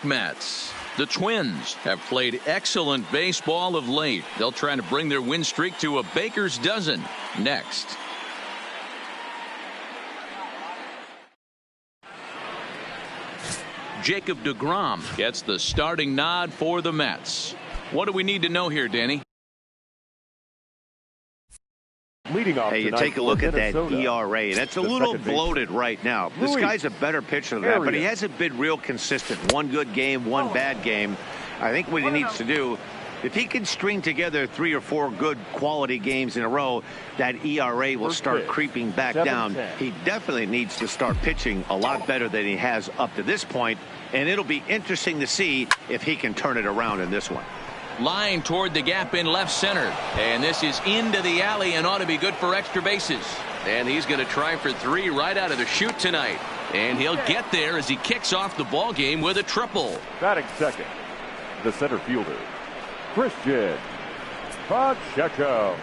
York Mets. The Twins have played excellent baseball of late. They'll try to bring their win streak to a baker's dozen next. Jacob deGrom gets the starting nod for the Mets. What do we need to know here, Danny? Leading off, hey, you take a look at that ERA, and it's a little bloated right now. This guy's a better pitcher than that, but he hasn't been real consistent. One good game, one bad game. I think what he needs to do, if he can string together 3 or 4 good quality games in a row, that ERA will start creeping back down. He definitely needs to start pitching a lot better than he has up to this point, and it'll be interesting to see if he can turn it around in this one. Line toward the gap in left center, and this is into the alley and ought to be good for extra bases. And he's going to try for 3 right out of the chute tonight, and he'll get there as he kicks off the ball game with a triple. Batting second, the center fielder, Christian Pacheco.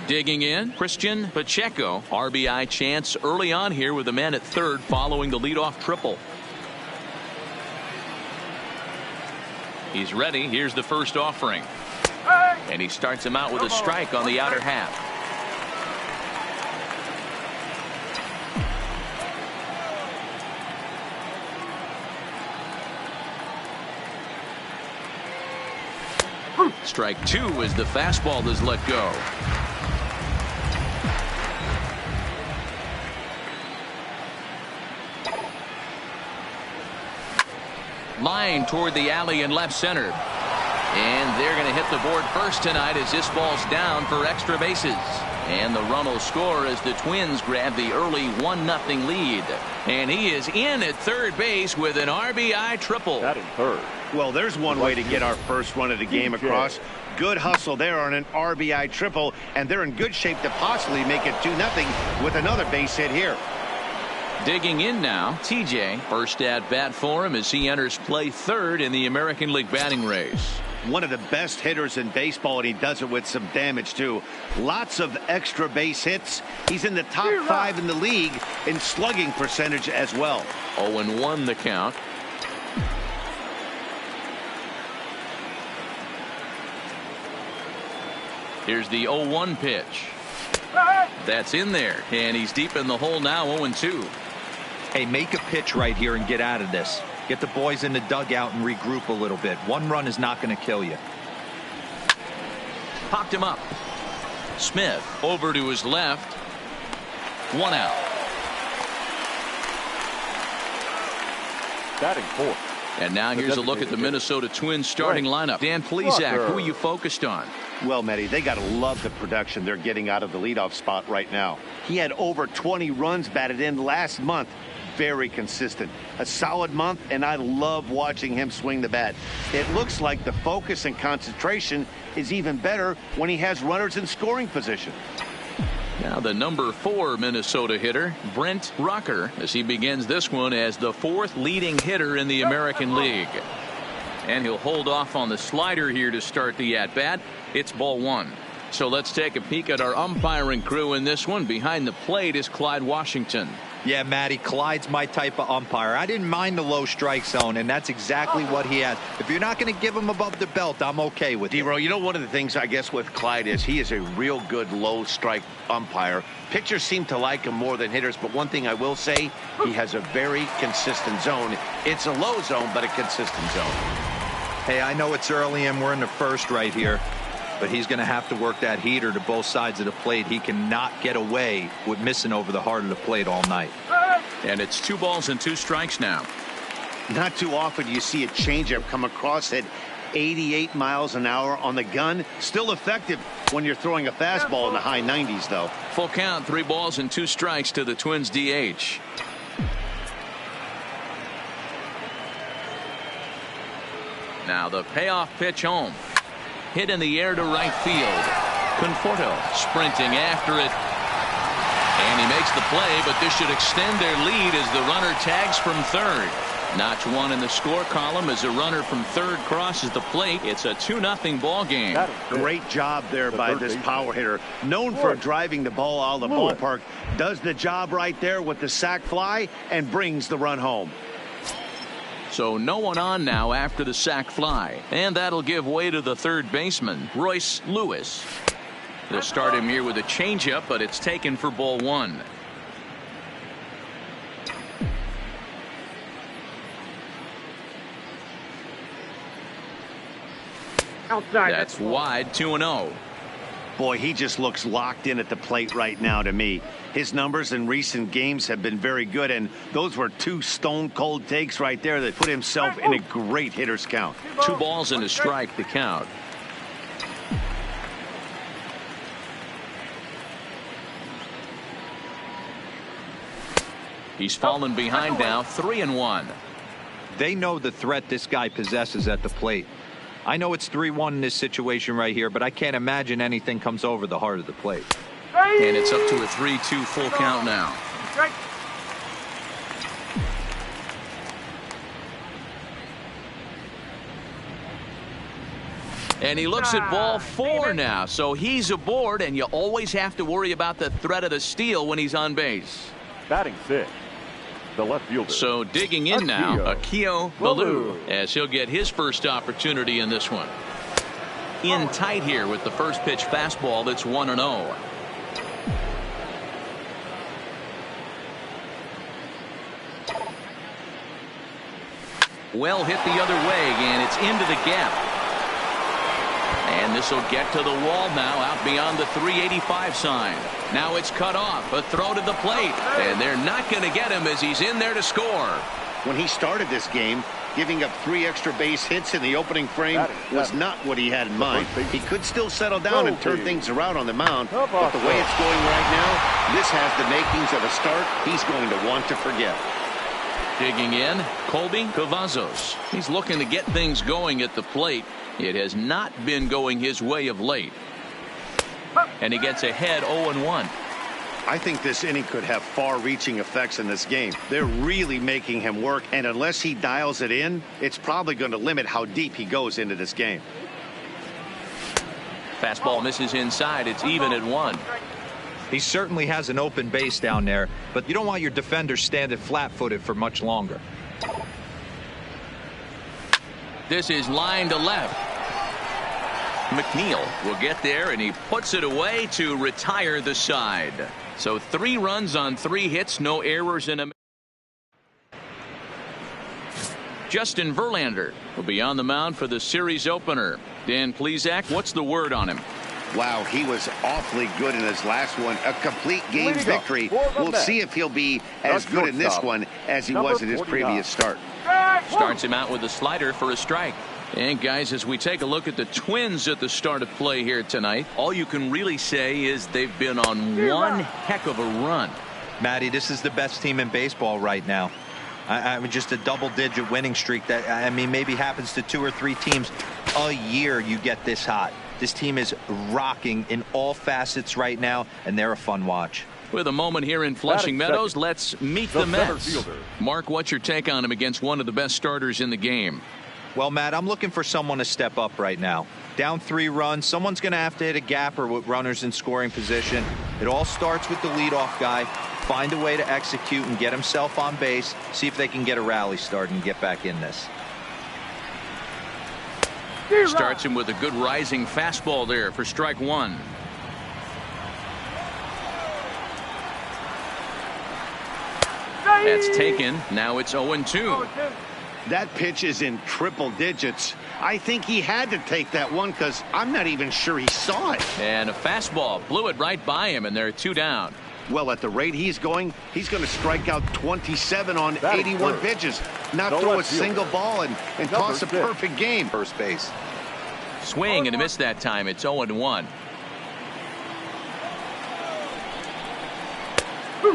Digging in, Christian Pacheco. RBI chance early on here with the man at third following the leadoff triple. He's ready. Here's the first offering. And he starts him out with a strike on the outer half. Strike 2 as the fastball is let go. Line toward the alley in left center. And they're going to hit the board first tonight as this ball's down for extra bases. And the run will score as the Twins grab the early 1-0 lead. And he is in at third base with an RBI triple. Batting third. Well, there's one way to get our first run of the game across. Good hustle there on an RBI triple, and they're in good shape to possibly make it 2-0 with another base hit here. Digging in now, TJ. First at bat for him as he enters play third in the American League batting race. One of the best hitters in baseball, and he does it with some damage too. Lots of extra base hits. He's in the top 5 in the league in slugging percentage as well. 0-1 the count. Here's the 0-1 pitch. That's in there, and he's deep in the hole now. 0-2. Hey, make a pitch right here and get out of this. Get the boys in the dugout and regroup a little bit. One run is not going to kill you. Popped him up. Smith over to his left. 1 out. Batting fourth. And now here's a look at the Minnesota Twins starting lineup. Dan Plesac, who are you focused on? Well, Matty, they got to love the production they're getting out of the leadoff spot right now. He had over 20 runs batted in last month. Very consistent. A solid month, and I love watching him swing the bat. It looks like the focus and concentration is even better when he has runners in scoring position. Now the number 4 Minnesota hitter, Brent Rucker, as he begins this one as the 4th leading hitter in the American League. And he'll hold off on the slider here to start the at-bat. It's ball 1. So let's take a peek at our umpiring crew in this one. Behind the plate is Clyde Washington. Yeah, Matty, Clyde's my type of umpire. I didn't mind the low strike zone, and that's exactly what he has. If you're not going to give him above the belt, I'm okay with it. D-Row, you know, one of the things I guess with Clyde is he is a real good low strike umpire. Pitchers seem to like him more than hitters, but one thing I will say, he has a very consistent zone. It's a low zone, but a consistent zone. Hey, I know it's early and we're in the first right here, but he's going to have to work that heater to both sides of the plate. He cannot get away with missing over the heart of the plate all night. And it's 2 balls and 2 strikes now. Not too often you see a changeup come across at 88 miles an hour on the gun. Still effective when you're throwing a fastball in the high 90s, though. Full count, 3 balls and 2 strikes to the Twins DH. Now the payoff pitch home. Hit in the air to right field. Conforto sprinting after it. And he makes the play, but this should extend their lead as the runner tags from third. Notch one in the score column as a runner from third crosses the plate. It's a 2-0 ball game. Great job there by this power hitter. Known for driving the ball out of the ballpark. Does the job right there with the sac fly and brings the run home. So no one on now after the sac fly. And that'll give way to the third baseman, Royce Lewis. They'll start him here with a changeup, but it's taken for ball one. Outside. That's wide, 2-0. Boy, he just looks locked in at the plate right now to me. His numbers in recent games have been very good, and those were two stone-cold takes right there that put himself in a great hitter's count. 2 balls and a strike to count. He's fallen behind now, 3-1. They know the threat this guy possesses at the plate. I know it's 3-1 in this situation right here, but I can't imagine anything comes over the heart of the plate. And it's up to a 3-2 full count now. And he looks at ball 4 now, so he's aboard, and you always have to worry about the threat of the steal when he's on base. Batting 6, the left fielder. So digging in now, Akio Baloo, as he'll get his first opportunity in this one. In tight here with the first pitch fastball that's 1-0. Well hit the other way, and it's into the gap. And this will get to the wall now, out beyond the 385 sign. Now it's cut off, a throw to the plate, and they're not going to get him as he's in there to score. When he started this game, giving up 3 extra base hits in the opening frame was not what he had in mind. He could still settle down and turn things around on the mound, but the way it's going right now, this has the makings of a start he's going to want to forget. Digging in, Colby Cavazos. He's looking to get things going at the plate. It has not been going his way of late. And he gets ahead 0-1. I think this inning could have far-reaching effects in this game. They're really making him work, and unless he dials it in, it's probably going to limit how deep he goes into this game. Fastball misses inside. It's even at 1. He certainly has an open base down there, but you don't want your defender standing flat-footed for much longer. This is line to left. McNeil will get there, and he puts it away to retire the side. So 3 runs on 3 hits, no errors in him. Justin Verlander will be on the mound for the series opener. Dan Plesac, what's the word on him? Wow, he was awfully good in his last one. A complete game victory. We'll see if he'll be as good in this one as he was in his previous start. Starts him out with a slider for a strike. And guys, as we take a look at the Twins at the start of play here tonight, all you can really say is they've been on one heck of a run. Matty, this is the best team in baseball right now. I mean, just a double-digit winning streak that, I mean, maybe happens to 2 or 3 teams a year. You get this hot. This team is rocking in all facets right now, and they're a fun watch. With a moment here in Flushing Meadows, let's meet the Mets. Mark, what's your take on him against one of the best starters in the game? Well, Matt, I'm looking for someone to step up right now. Down 3 runs, someone's going to have to hit a gapper with runners in scoring position. It all starts with the leadoff guy. Find a way to execute and get himself on base. See if they can get a rally started and get back in this. Starts him with a good rising fastball there for strike 1. That's taken. Now it's 0-2. That pitch is in triple digits. I think he had to take that one because I'm not even sure he saw it. And a fastball blew it right by him, and they're 2 down. Well, at the rate he's going to strike out 27 on 81 pitches. Not throw a single ball and toss a perfect game. First base. Swing and a miss that time. It's 0-1.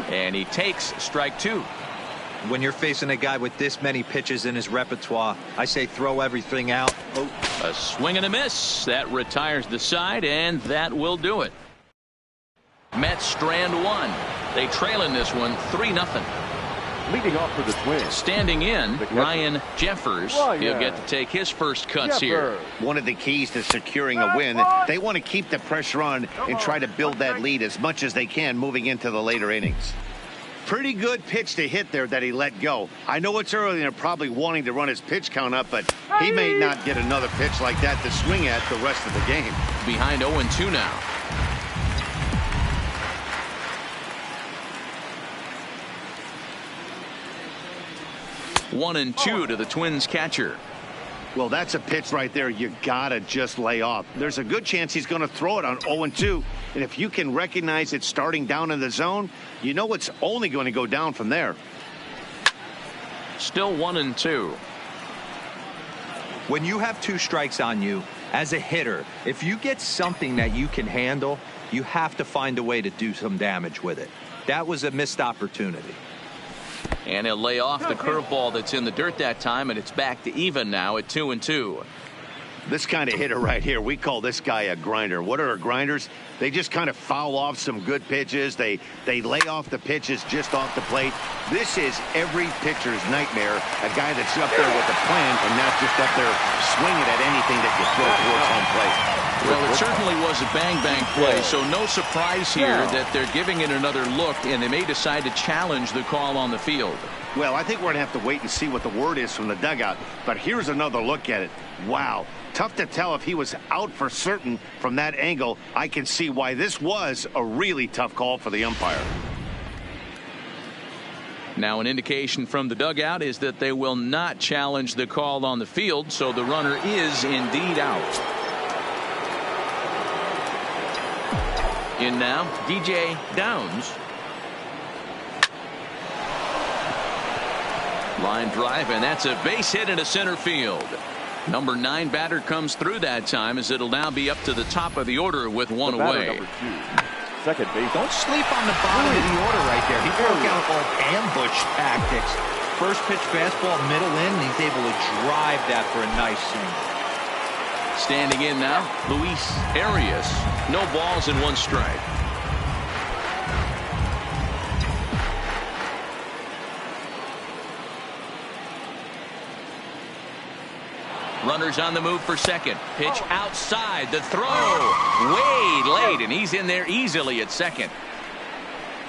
And he takes strike 2. When you're facing a guy with this many pitches in his repertoire, I say throw everything out. A swing and a miss. That retires the side, and that will do it. Mets strand 1. They trail in this one 3-0. Leading off for the Twins. Standing in, Ryan Jeffers. He'll get to take his first cuts here. One of the keys to securing a win, they want to keep the pressure on and try to build that lead as much as they can moving into the later innings. Pretty good pitch to hit there that he let go. I know it's early and they're probably wanting to run his pitch count up, but he may not get another pitch like that to swing at the rest of the game. Behind 0-2 now. One and two to the Twins catcher. Well, that's a pitch right there you gotta just lay off. There's a good chance he's going to throw it on 0-2, and if you can recognize it starting down in the zone, you know it's only going to go down from there. Still 1-2. When you have 2 strikes on you as a hitter, if you get something that you can handle, you have to find a way to do some damage with it. That was a missed opportunity. And he'll lay off the curveball that's in the dirt that time, and it's back to even now at 2-2. This kind of hitter right here, we call this guy a grinder. What are grinders? They just kind of foul off some good pitches. They lay off the pitches just off the plate. This is every pitcher's nightmare, a guy that's up there with a plan and not just up there swinging at anything that you throw towards home plate. Well, it certainly was a bang-bang play, so no surprise here that they're giving it another look, and they may decide to challenge the call on the field. Well, I think we're going to have to wait and see what the word is from the dugout, but here's another look at it. Wow. Tough to tell if he was out for certain from that angle. I can see why this was a really tough call for the umpire. Now, an indication from the dugout is that they will not challenge the call on the field, so the runner is indeed out. In now, DJ Downs. Line drive, and that's a base hit into center field. Number 9 batter comes through that time, as it'll now be up to the top of the order with one away. Number 2, second base. Don't sleep on the bottom of the order right there. He broke out all ambush tactics. First pitch fastball, middle in, and he's able to drive that for a nice single. Standing in now, Luis Arias. No balls and 1 strike. Runners on the move for second. Pitch outside. The throw way late, and he's in there easily at second.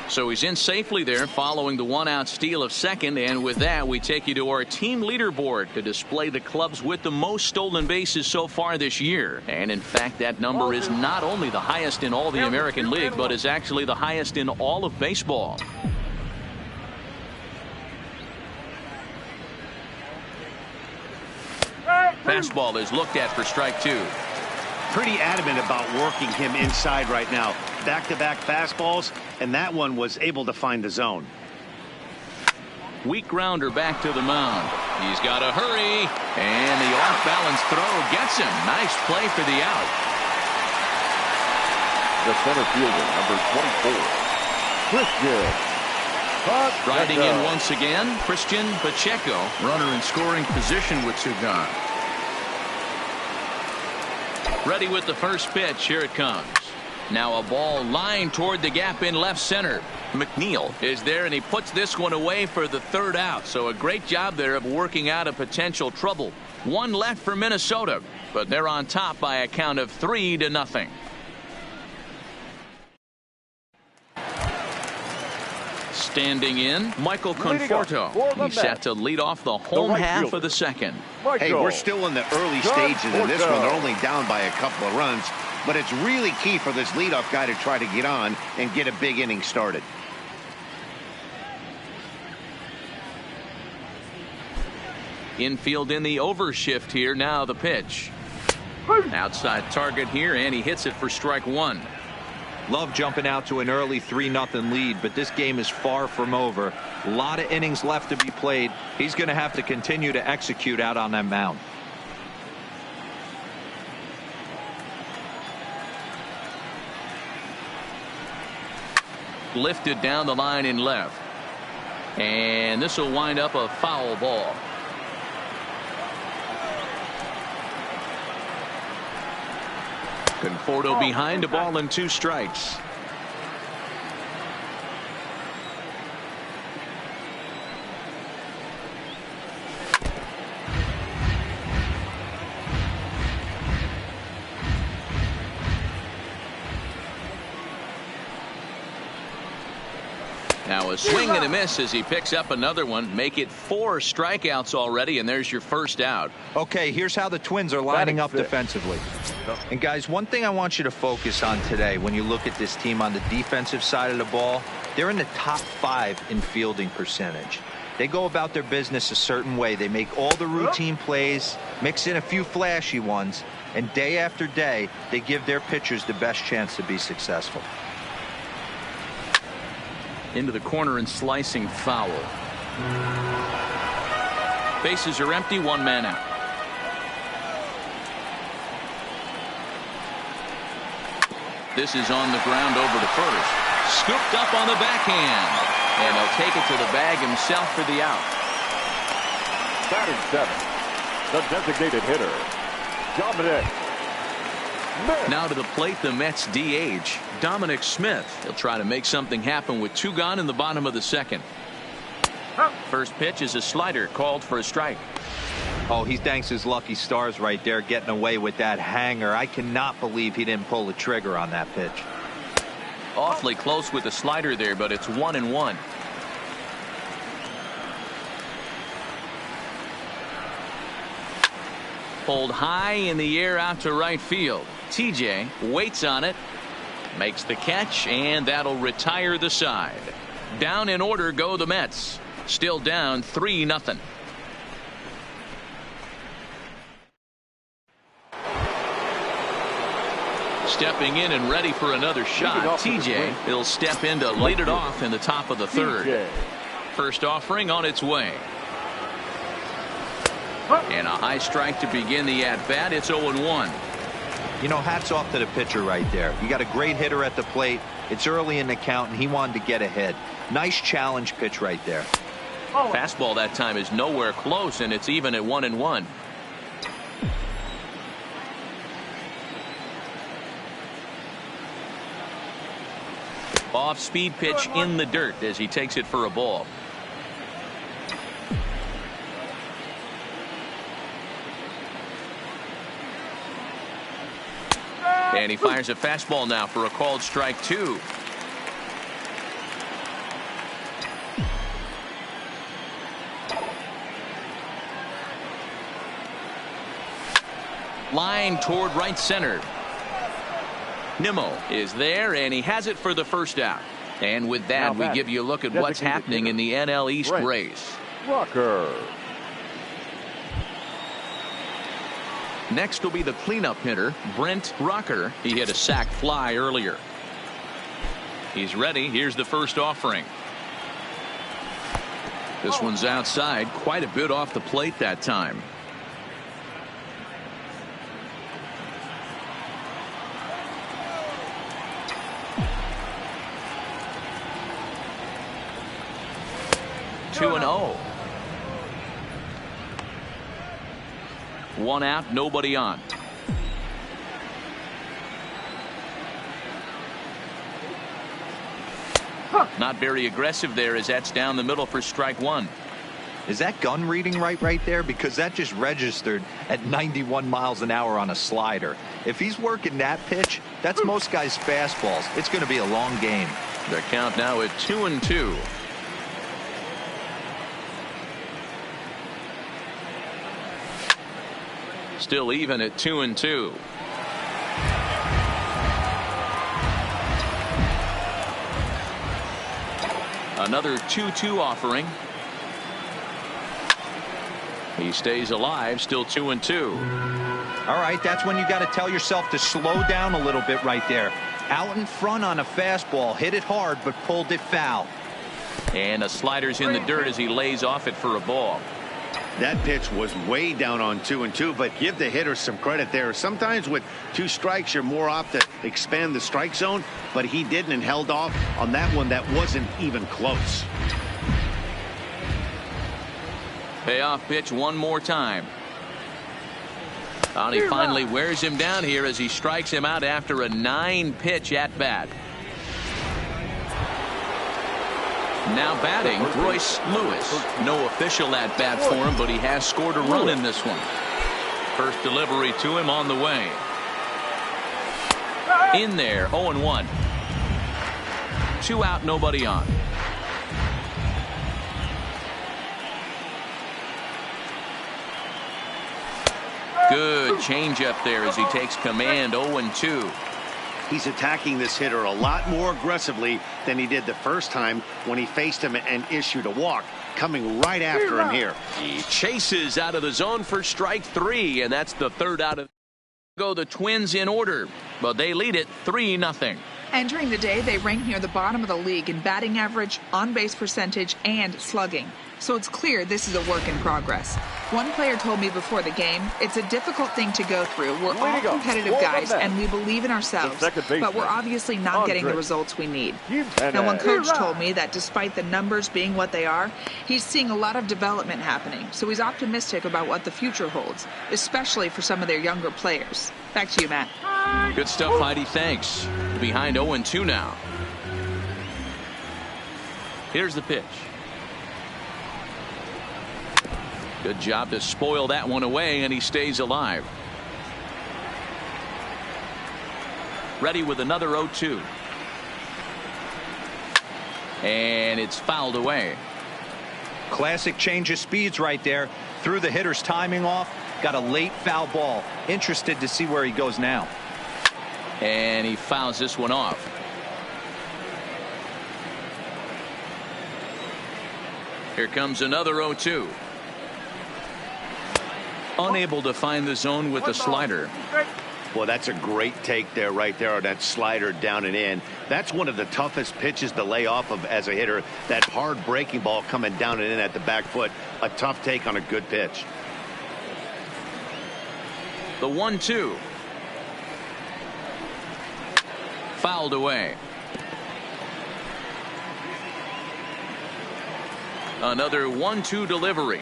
So he's in safely there following the 1-out steal of second, and with that we take you to our team leaderboard to display the clubs with the most stolen bases so far this year. And in fact, that number is not only the highest in all the American League, but is actually the highest in all of baseball. Fastball is looked at for strike 2. Pretty adamant about working him inside right now. Back-to-back fastballs, and that one was able to find the zone. Weak grounder back to the mound. He's got to hurry, and the off-balance throw gets him. Nice play for the out. The center fielder, number 24, Christian. Riding in once again, Christian Pacheco. Runner in scoring position with 2 gone. Ready with the first pitch. Here it comes. Now a ball lined toward the gap in left center. McNeil is there, and he puts this one away for the 3rd out. So a great job there of working out a potential trouble. 1 left for Minnesota, but they're on top by a count of 3-0. Standing in, Michael Conforto. He's set to lead off the home half of the second. Hey, we're still in the early stages of this one. They're only down by a couple of runs, but it's really key for this leadoff guy to try to get on and get a big inning started. Infield in the overshift here. Now the pitch. Outside target here, and he hits it for strike 1. Love jumping out to an early 3-0 lead, but this game is far from over. A lot of innings left to be played. He's going to have to continue to execute out on that mound. Lifted down the line in left, and this will wind up a foul ball. Conforto behind, a ball and 2 strikes. Now a swing and a miss as he picks up another one. Make it 4 strikeouts already, and there's your first out. Okay, here's how the Twins are lining up defensively. And guys, one thing I want you to focus on today when you look at this team on the defensive side of the ball, they're in the top 5 in fielding percentage. They go about their business a certain way. They make all the routine plays, mix in a few flashy ones, and day after day, they give their pitchers the best chance to be successful. Into the corner and slicing foul. Bases are empty, 1 man out. This is on the ground over to first. Scooped up on the backhand. And he'll take it to the bag himself for the out. Batting 7th, the designated hitter, Dominic Smith. Now to the plate, the Mets DH, Dominic Smith. He'll try to make something happen with 2 gone in the bottom of the 2nd. First pitch is a slider called for a strike. Oh, he thanks his lucky stars right there getting away with that hanger. I cannot believe he didn't pull the trigger on that pitch. Awfully close with the slider there, but it's 1-1. Pulled high in the air out to right field. TJ waits on it, makes the catch, and that'll retire the side. Down in order go the Mets. Still down 3-0. Stepping in and ready for another shot. TJ, he'll step in to lead it off in the top of the 3rd. First offering on its way. And a high strike to begin the at-bat. It's 0-1. You know, hats off to the pitcher right there. You got a great hitter at the plate. It's early in the count, and he wanted to get ahead. Nice challenge pitch right there. Fastball that time is nowhere close, and it's even at 1-1. Off-speed pitch in the dirt as he takes it for a ball. And he fires a fastball now for a called strike 2. Line toward right center. Nimmo is there, and he has it for the first out. And with that, we give you a look at what's happening in the NL East race. Rocker. Next will be the cleanup hitter, Brent Rocker. He hit a sac fly earlier. He's ready. Here's the first offering. This one's outside, quite a bit off the plate that time. Two and 0. 1 out, nobody on. Not very aggressive there as that's down the middle for strike 1. Is that gun reading right there? Because that just registered at 91 miles an hour on a slider. If he's working that pitch, that's most guys' fastballs. It's going to be a long game. The count now at 2-2. Still even at 2-2. Another 2-2 offering. He stays alive, still 2-2. All right, that's when you got to tell yourself to slow down a little bit right there. Out in front on a fastball, hit it hard, but pulled it foul. And a slider's in the dirt as he lays off it for a ball. That pitch was way down on 2-2, but give the hitter some credit there. Sometimes with 2 strikes, you're more apt to expand the strike zone, but he didn't and held off on that one that wasn't even close. Payoff pitch one more time. And he finally wears him down here as he strikes him out after a 9-pitch at bat. Now batting, Royce Lewis. No official at bat for him, but he has scored a run in this one. First delivery to him on the way. In there, 0-1. 2 out, nobody on. Good changeup there as he takes command. 0-2. He's attacking this hitter a lot more aggressively than he did the first time when he faced him and issued a walk. Coming right after him here. He chases out of the zone for strike 3, and that's the third out of. Go the Twins in order, but they lead it 3-0. Entering the day, they rank near the bottom of the league in batting average, on-base percentage, and slugging. So it's clear this is a work in progress. One player told me before the game, it's a difficult thing to go through. We're all competitive guys, and we believe in ourselves, but we're obviously not getting the results we need. Now, one coach told me that despite the numbers being what they are, he's seeing a lot of development happening, so he's optimistic about what the future holds, especially for some of their younger players. Back to you, Matt. Good stuff, Heidi. Thanks. Behind 0-2 now. Here's the pitch. Good job to spoil that one away, and he stays alive. Ready with another 0-2. And it's fouled away. Classic change of speeds right there. Threw the hitter's timing off. Got a late foul ball. Interested to see where he goes now. And he fouls this one off. Here comes another 0-2. Unable to find the zone with the slider. Well, that's a great take there, right there, on that slider down and in. That's one of the toughest pitches to lay off of as a hitter. That hard breaking ball coming down and in at the back foot. A tough take on a good pitch. The 1-2. Fouled away. Another 1-2 delivery.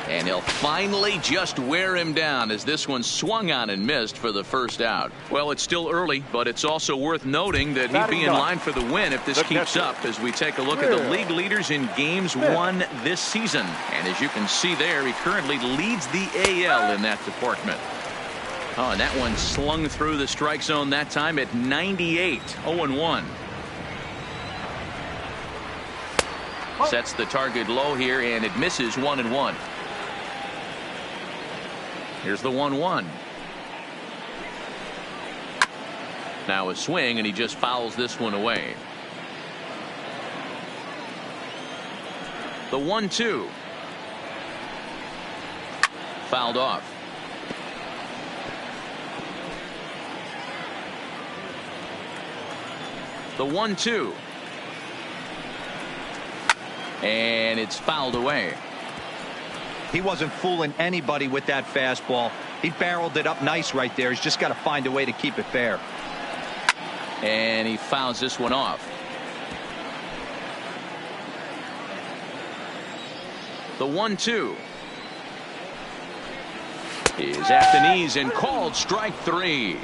And he'll finally just wear him down as this one swung on and missed for the first out. Well, it's still early, but it's also worth noting that he'd be in line for the win if this keeps up as we take a look at the league leaders in games won this season. And as you can see there, he currently leads the AL in that department. Oh, and that one slung through the strike zone that time at 98. 0-1. Sets the target low here, and it misses 1-1. Here's the 1-1. Now a swing, and he just fouls this one away. The 1-2. Fouled off. The 1-2. And it's fouled away. He wasn't fooling anybody with that fastball. He barreled it up nice right there. He's just got to find a way to keep it fair. And he fouls this one off. The 1-2 is at the knees and called strike 3.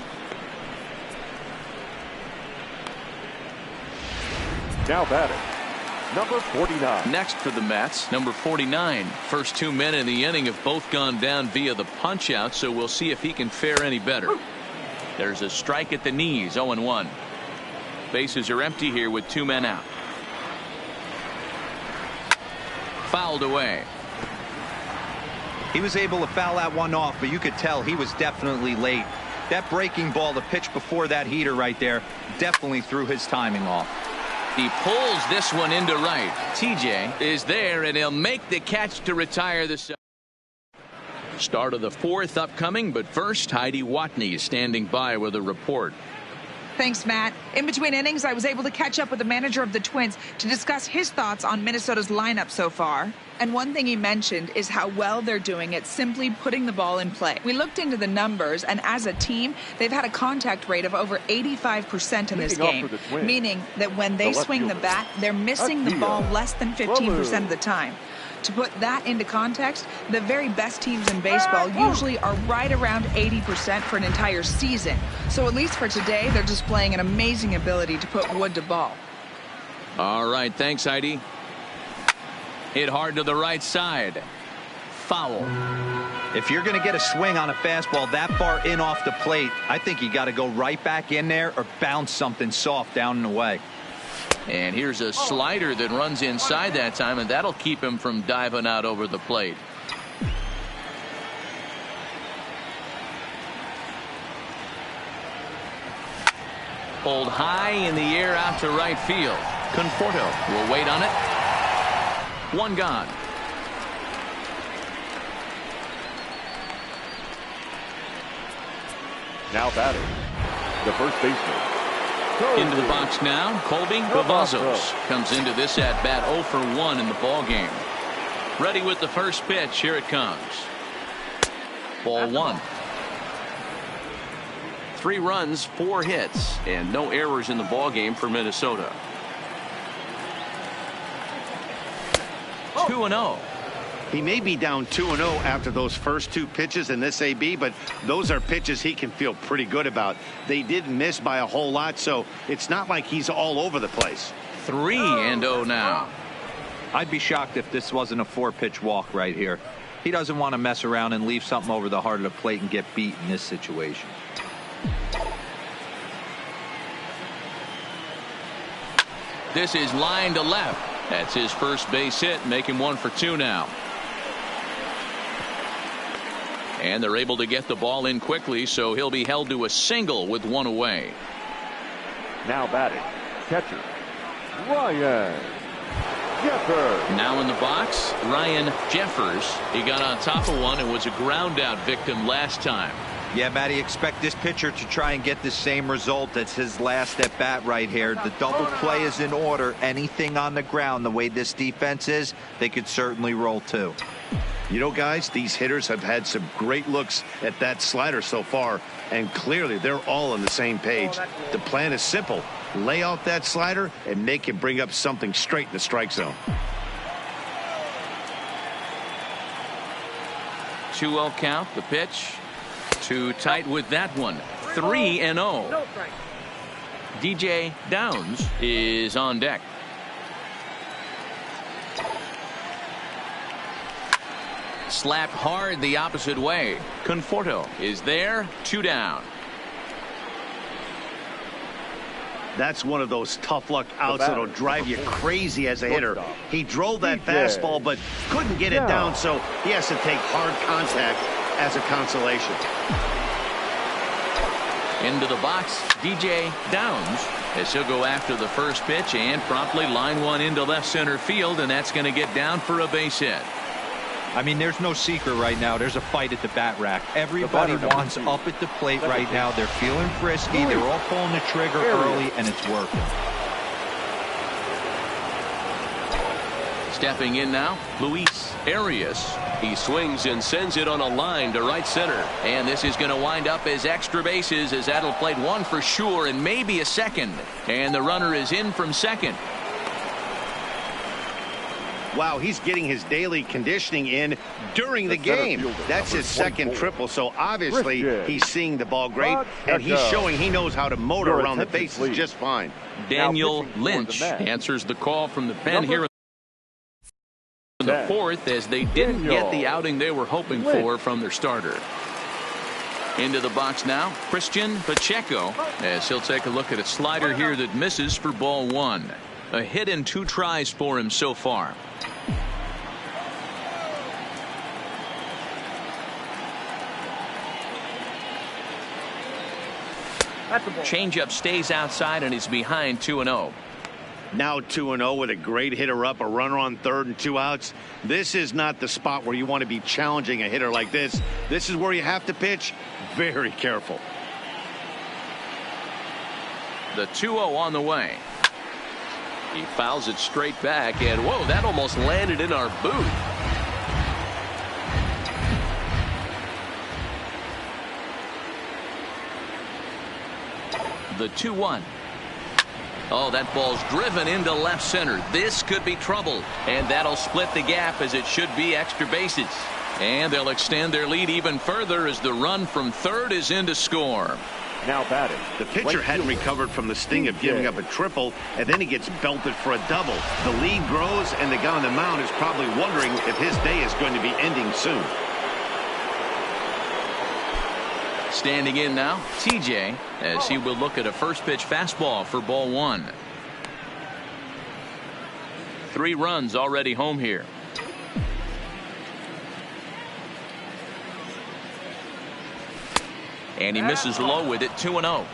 Now batting, number 49. Next for the Mets, number 49. First 2 men in the inning have both gone down via the punch out, so we'll see if he can fare any better. There's a strike at the knees. 0-1. Bases are empty here with 2 men out. Fouled away. He was able to foul that one off, but you could tell he was definitely late. That breaking ball, the pitch before that heater right there, definitely threw his timing off. He pulls this one into right. TJ is there, and he'll make the catch to retire the start of the 4th upcoming. But first, Heidi Watney is standing by with a report. Thanks, Matt. In between innings, I was able to catch up with the manager of the Twins to discuss his thoughts on Minnesota's lineup so far. And one thing he mentioned is how well they're doing at simply putting the ball in play. We looked into the numbers, and as a team, they've had a contact rate of over 85% in this game, meaning that when they swing the bat, they're missing the ball less than 15% of the time. To put that into context, the very best teams in baseball usually are right around 80% for an entire season. So at least for today, they're displaying an amazing ability to put wood to ball. All right, thanks, Heidi. Hit hard to the right side. Foul. If you're going to get a swing on a fastball that far in off the plate, I think you got to go right back in there or bounce something soft down and away. And here's a slider that runs inside that time, and that'll keep him from diving out over the plate. Pulled high in the air out to right field. Conforto will wait on it. One gone. Now batting, the first baseman. Into the box now, Colby Cavazos comes into this at bat 0 for 1 in the ball game. Ready with the first pitch. Here it comes. Ball 1. 3 runs, 4 hits, and no errors in the ball game for Minnesota. 2-0. He may be down 2-0 after those first 2 pitches in this AB, but those are pitches he can feel pretty good about. They didn't miss by a whole lot, so it's not like he's all over the place. 3-0 now. I'd be shocked if this wasn't a 4-pitch walk right here. He doesn't want to mess around and leave something over the heart of the plate and get beat in this situation. This is line to left. That's his first base hit, making 1 for 2 now. And they're able to get the ball in quickly, so he'll be held to a single with 1 away. Now batting, catcher, Ryan Jeffers. Now in the box, Ryan Jeffers. He got on top of one and was a ground out victim last time. Yeah, Matty, expect this pitcher to try and get the same result. That's his last at bat right here. The double play is in order. Anything on the ground, the way this defense is, they could certainly roll too. You know, guys, these hitters have had some great looks at that slider so far, and clearly they're all on the same page. The plan is simple. Lay out that slider and make him bring up something straight in the strike zone. 2-0 count, the pitch. Too tight with that one. 3-0. DJ Downs is on deck. Slapped hard the opposite way. Conforto is there. 2 down. That's one of those tough luck outs that'll drive you crazy as a hitter. He drove that fastball but couldn't get it down, so he has to take hard contact as a consolation. Into the box, DJ Downs, as he'll go after the first pitch and promptly line one into left center field, and that's going to get down for a base hit. I mean, there's no secret right now. There's a fight at the bat rack. Everybody wants up at the plate right now. They're feeling frisky. They're all pulling the trigger early, and it's working. Stepping in now, Luis Arias. He swings and sends it on a line to right center. And this is going to wind up as extra bases, as that'll play 1 for sure and maybe a second. And the runner is in from second. Wow, he's getting his daily conditioning in during the game. That's his second triple, so obviously he's seeing the ball great, and he's showing he knows how to motor around the bases just fine. Daniel Lynch answers the call from the pen here in the 4th, as they didn't get the outing they were hoping for from their starter. Into the box now, Christian Pacheco, as he'll take a look at a slider here that misses for ball 1. A hit in 2 tries for him so far. Changeup stays outside and is behind 2-0. Now 2-0 with a great hitter up, a runner on third and 2 outs. This is not the spot where you want to be challenging a hitter like this. This is where you have to pitch very careful. The 2-0 on the way. He fouls it straight back, and whoa, that almost landed in our booth. The 2-1. Oh, that ball's driven into left center. This could be trouble, and that'll split the gap, as it should be extra bases. And they'll extend their lead even further as the run from third is in to score. Now batting. The pitcher hadn't recovered from the sting of giving up a triple, and then he gets belted for a double. The lead grows, and the guy on the mound is probably wondering if his day is going to be ending soon. Standing in now, TJ, as he will look at a first pitch fastball for ball 1. 3 runs already home here. And he misses low with it. 2-0.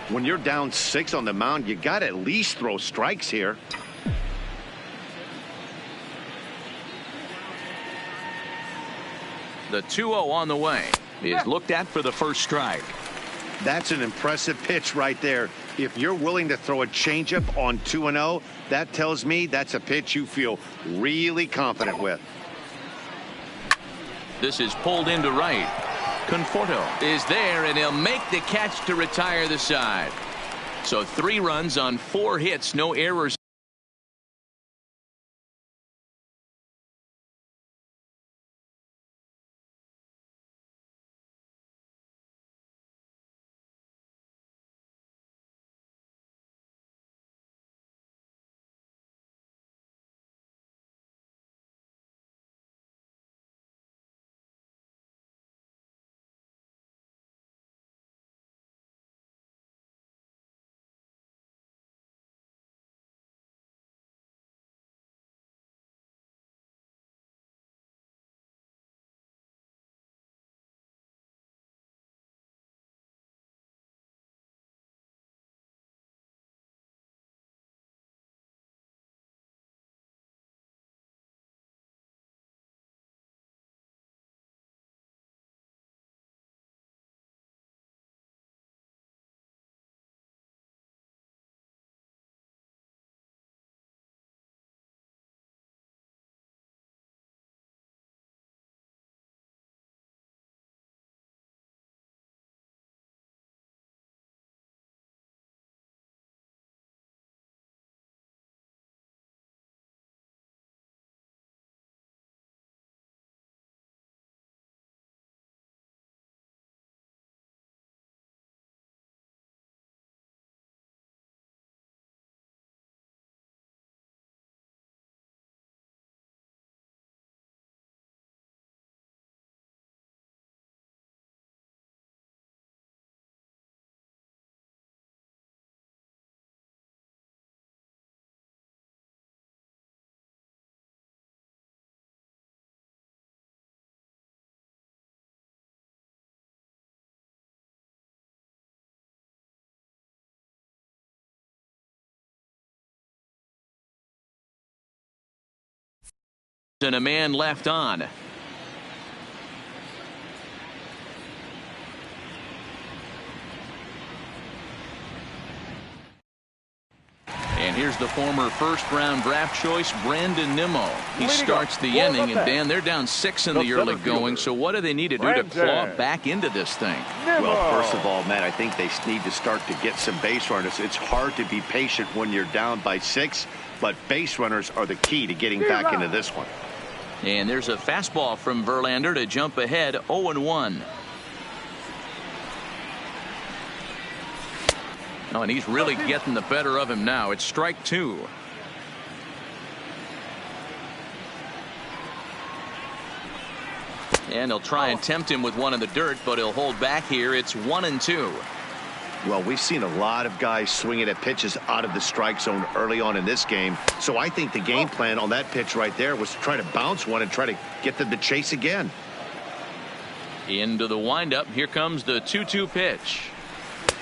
When you're down 6 on the mound, you got to at least throw strikes here. The 2-0 on the way is looked at for the first strike. That's an impressive pitch right there. If you're willing to throw a changeup on 2-0, that tells me that's a pitch you feel really confident with. This is pulled into right. Conforto is there, and he'll make the catch to retire the side. So 3 runs on 4 hits, no errors. And a man left on. And here's the former first-round draft choice, Brandon Nimmo. He starts the inning, and Dan, they're down 6 in the early going, so what do they need to do to claw back into this thing? Well, first of all, Matt, I think they need to start to get some base runners. It's hard to be patient when you're down by 6, but base runners are the key to getting back into this one. And there's a fastball from Verlander to jump ahead 0-1. Oh, and he's really getting the better of him now. It's strike 2. And he'll try and tempt him with one in the dirt, but he'll hold back here. It's 1-2. Well, we've seen a lot of guys swinging at pitches out of the strike zone early on in this game. So I think the game plan on that pitch right there was to try to bounce one and try to get them to chase again. Into the windup. Here comes the 2-2 pitch.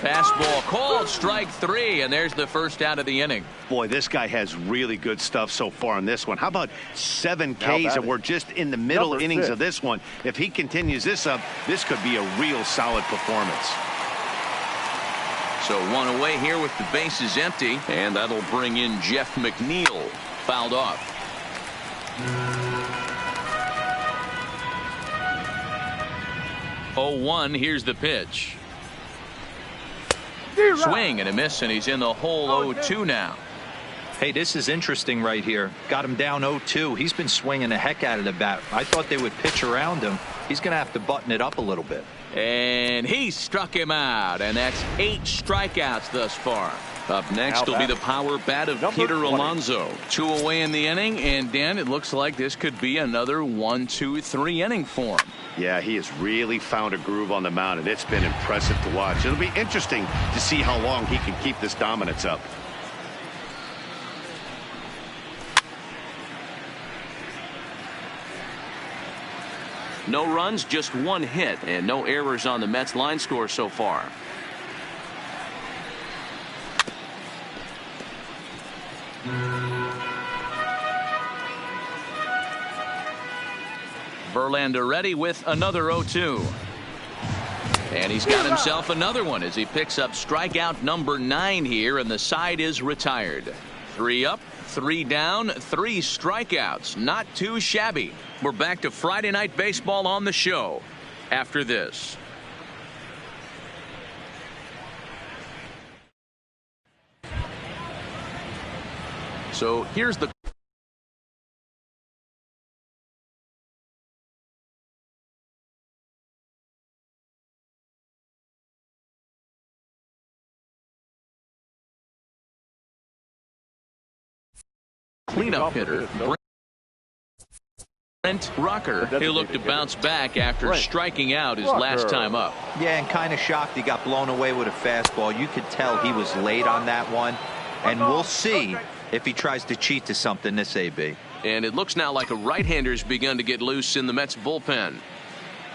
Fastball called, strike 3, and there's the first out of the inning. Boy, this guy has really good stuff so far in this one. How about 7 Ks, and we're just in the middle innings of this one. If he continues this up, this could be a real solid performance. So 1 away here with the bases empty, and that'll bring in Jeff McNeil, fouled off. Oh, 1, here's the pitch. Swing and a miss, and he's in the hole 0-2 now. Hey, this is interesting right here. Got him down 0-2. He's been swinging the heck out of the bat. I thought they would pitch around him. He's going to have to button it up a little bit. And he struck him out, and that's 8 strikeouts thus far. Up next will be the power bat of Peter Alonso. 2 away in the inning, and Dan, it looks like this could be another 1-2-3 inning for him. Yeah, he has really found a groove on the mound, and it's been impressive to watch. It'll be interesting to see how long he can keep this dominance up. No runs, just 1 hit, and no errors on the Mets line score so far. Verlander ready with another 0-2. And he's got himself another one as he picks up strikeout number 9 here, and the side is retired. 3 up, 3 down, 3 strikeouts. Not too shabby. We're back to Friday Night Baseball on the show after this. So here's the cleanup hitter, Brent Rocker. He'll look to bounce back after striking out his last time up. Yeah, and kind of shocked he got blown away with a fastball. You could tell he was late on that one. And we'll see if he tries to cheat to something this AB. And it looks now like a right-hander's begun to get loose in the Mets bullpen.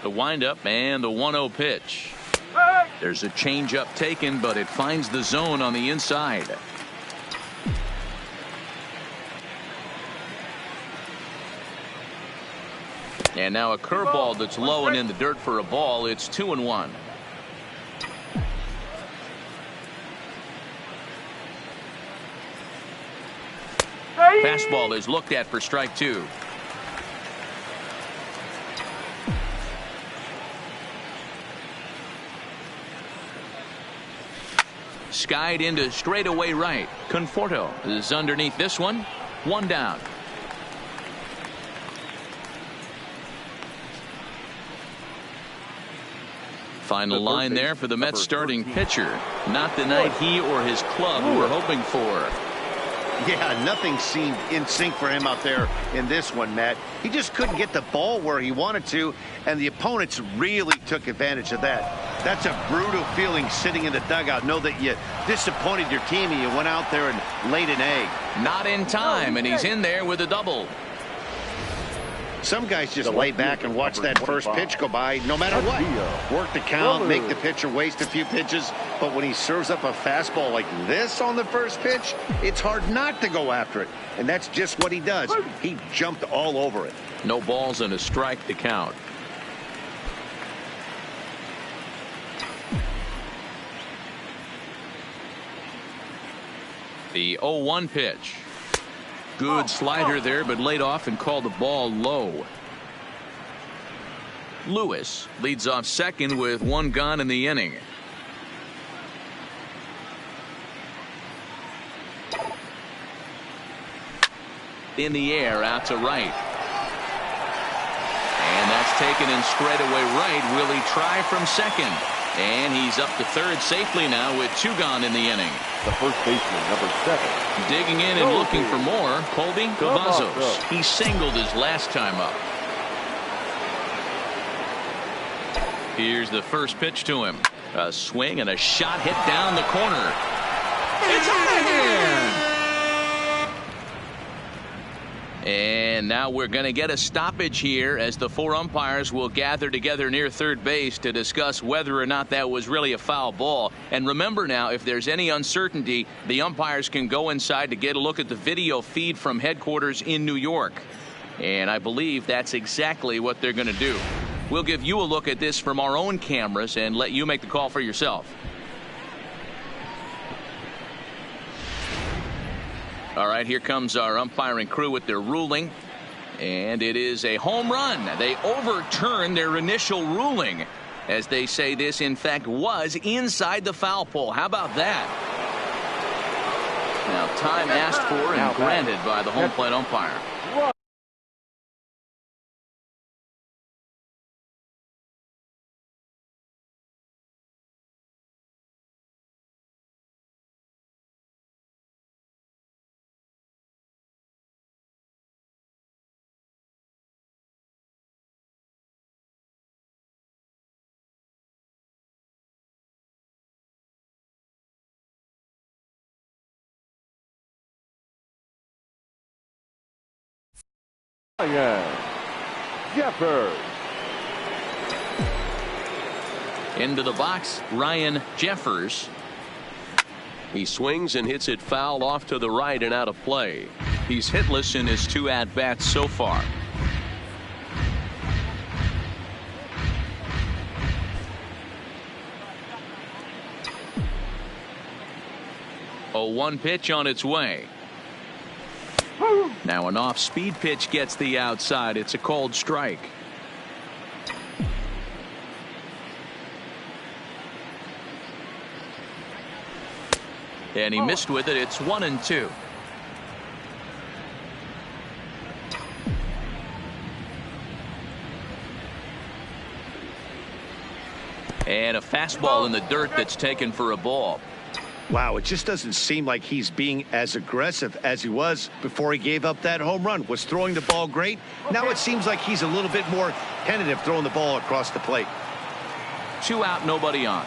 The windup and the 1-0 pitch. There's a changeup taken, but it finds the zone on the inside. And now a curveball that's low and in the dirt for a ball. It's 2-1. Fastball is looked at for strike 2. Skied into straightaway right. Conforto is underneath this one. 1 down. Final line there for the Mets starting pitcher. Not the night he or his club were hoping for. Yeah, nothing seemed in sync for him out there in this one, Matt. He just couldn't get the ball where he wanted to, and the opponents really took advantage of that. That's a brutal feeling sitting in the dugout. Know that you disappointed your team and you went out there and laid an egg. Not in time, and he's in there with a double. Some guys just lay back and watch that first pitch go by no matter what. Work the count, make the pitcher waste a few pitches. But when he serves up a fastball like this on the first pitch, it's hard not to go after it. And that's just what he does. He jumped all over it. No balls and a strike to count. The 0-1 pitch. Good slider there, but laid off and called the ball low. Lewis leads off second with 1 gone in the inning. In the air out to right. And that's taken in straightaway right. Will he try from second? And he's up to third safely now with 2 gone in the inning. The first baseman, number 7. Digging in and looking for more, Colby Cavazos. He singled his last time up. Here's the first pitch to him. A swing and a shot hit down the corner. It's out of here! And now we're going to get a stoppage here as the 4 umpires will gather together near third base to discuss whether or not that was really a foul ball. And remember now, if there's any uncertainty, the umpires can go inside to get a look at the video feed from headquarters in New York. And I believe that's exactly what they're going to do. We'll give you a look at this from our own cameras and let you make the call for yourself. All right, here comes our umpiring crew with their ruling. And it is a home run. They overturned their initial ruling as they say this, in fact, was inside the foul pole. How about that? Now, time asked for and granted by the home plate umpire. Jeffers. Into the box, Ryan Jeffers. He swings and hits it foul off to the right and out of play. He's hitless in his 2 at-bats so far. A 1 pitch on its way. Now an off-speed pitch gets the outside. It's a called strike. And he missed with it. It's 1-2. And a fastball in the dirt that's taken for a ball. Wow, it just doesn't seem like he's being as aggressive as he was before he gave up that home run. Was throwing the ball great. Now it seems like he's a little bit more tentative throwing the ball across the plate. 2 out, nobody on.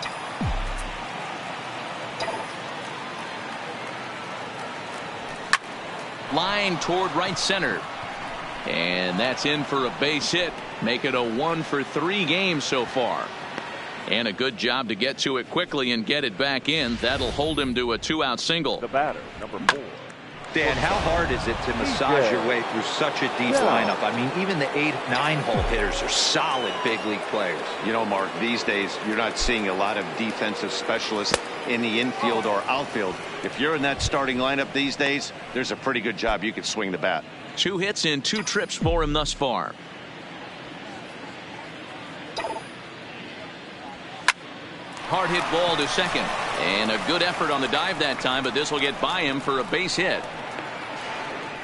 Line toward right center. And that's in for a base hit. Make it a 1-for-3 game so far. And a good job to get to it quickly and get it back in. That'll hold him to a 2-out single. The batter, number 4. Dan, how hard is it to massage your way through such a deep lineup? I mean, even the 8-9 hole hitters are solid big league players. You know, Mark, these days you're not seeing a lot of defensive specialists in the infield or outfield. If you're in that starting lineup these days, there's a pretty good job you can swing the bat. 2 hits in 2 trips for him thus far. Hard hit ball to second. And a good effort on the dive that time, but this will get by him for a base hit.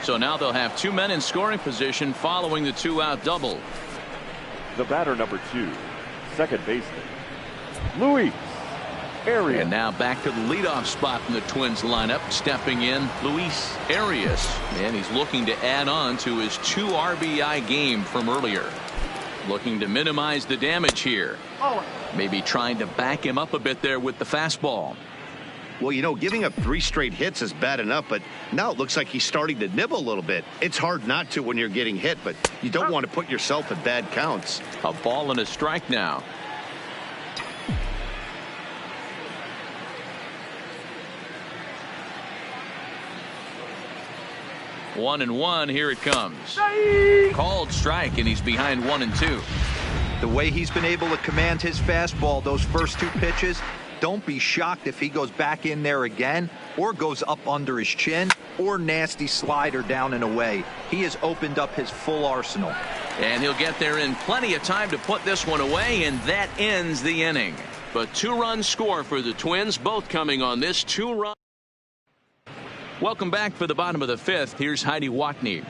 So now they'll have 2 men in scoring position following the 2-out double. The batter, number 2, second baseman, Luis Arias. And now back to the leadoff spot in the Twins lineup. Stepping in, Luis Arias. And he's looking to add on to his 2 RBI game from earlier. Looking to minimize the damage here. Maybe trying to back him up a bit there with the fastball. Well, you know, giving up 3 straight hits is bad enough, but now it looks like he's starting to nibble a little bit. It's hard not to when you're getting hit, but you don't want to put yourself in bad counts. A ball and a strike now. One and one, here it comes. Called strike, and he's behind 1-2. The way he's been able to command his fastball those first 2 pitches, don't be shocked if he goes back in there again or goes up under his chin or nasty slider down and away. He has opened up his full arsenal. And he'll get there in plenty of time to put this one away, and that ends the inning. But 2-run score for the Twins, both coming on this 2-run. Welcome back for the bottom of the 5th. Here's Heidi Watney.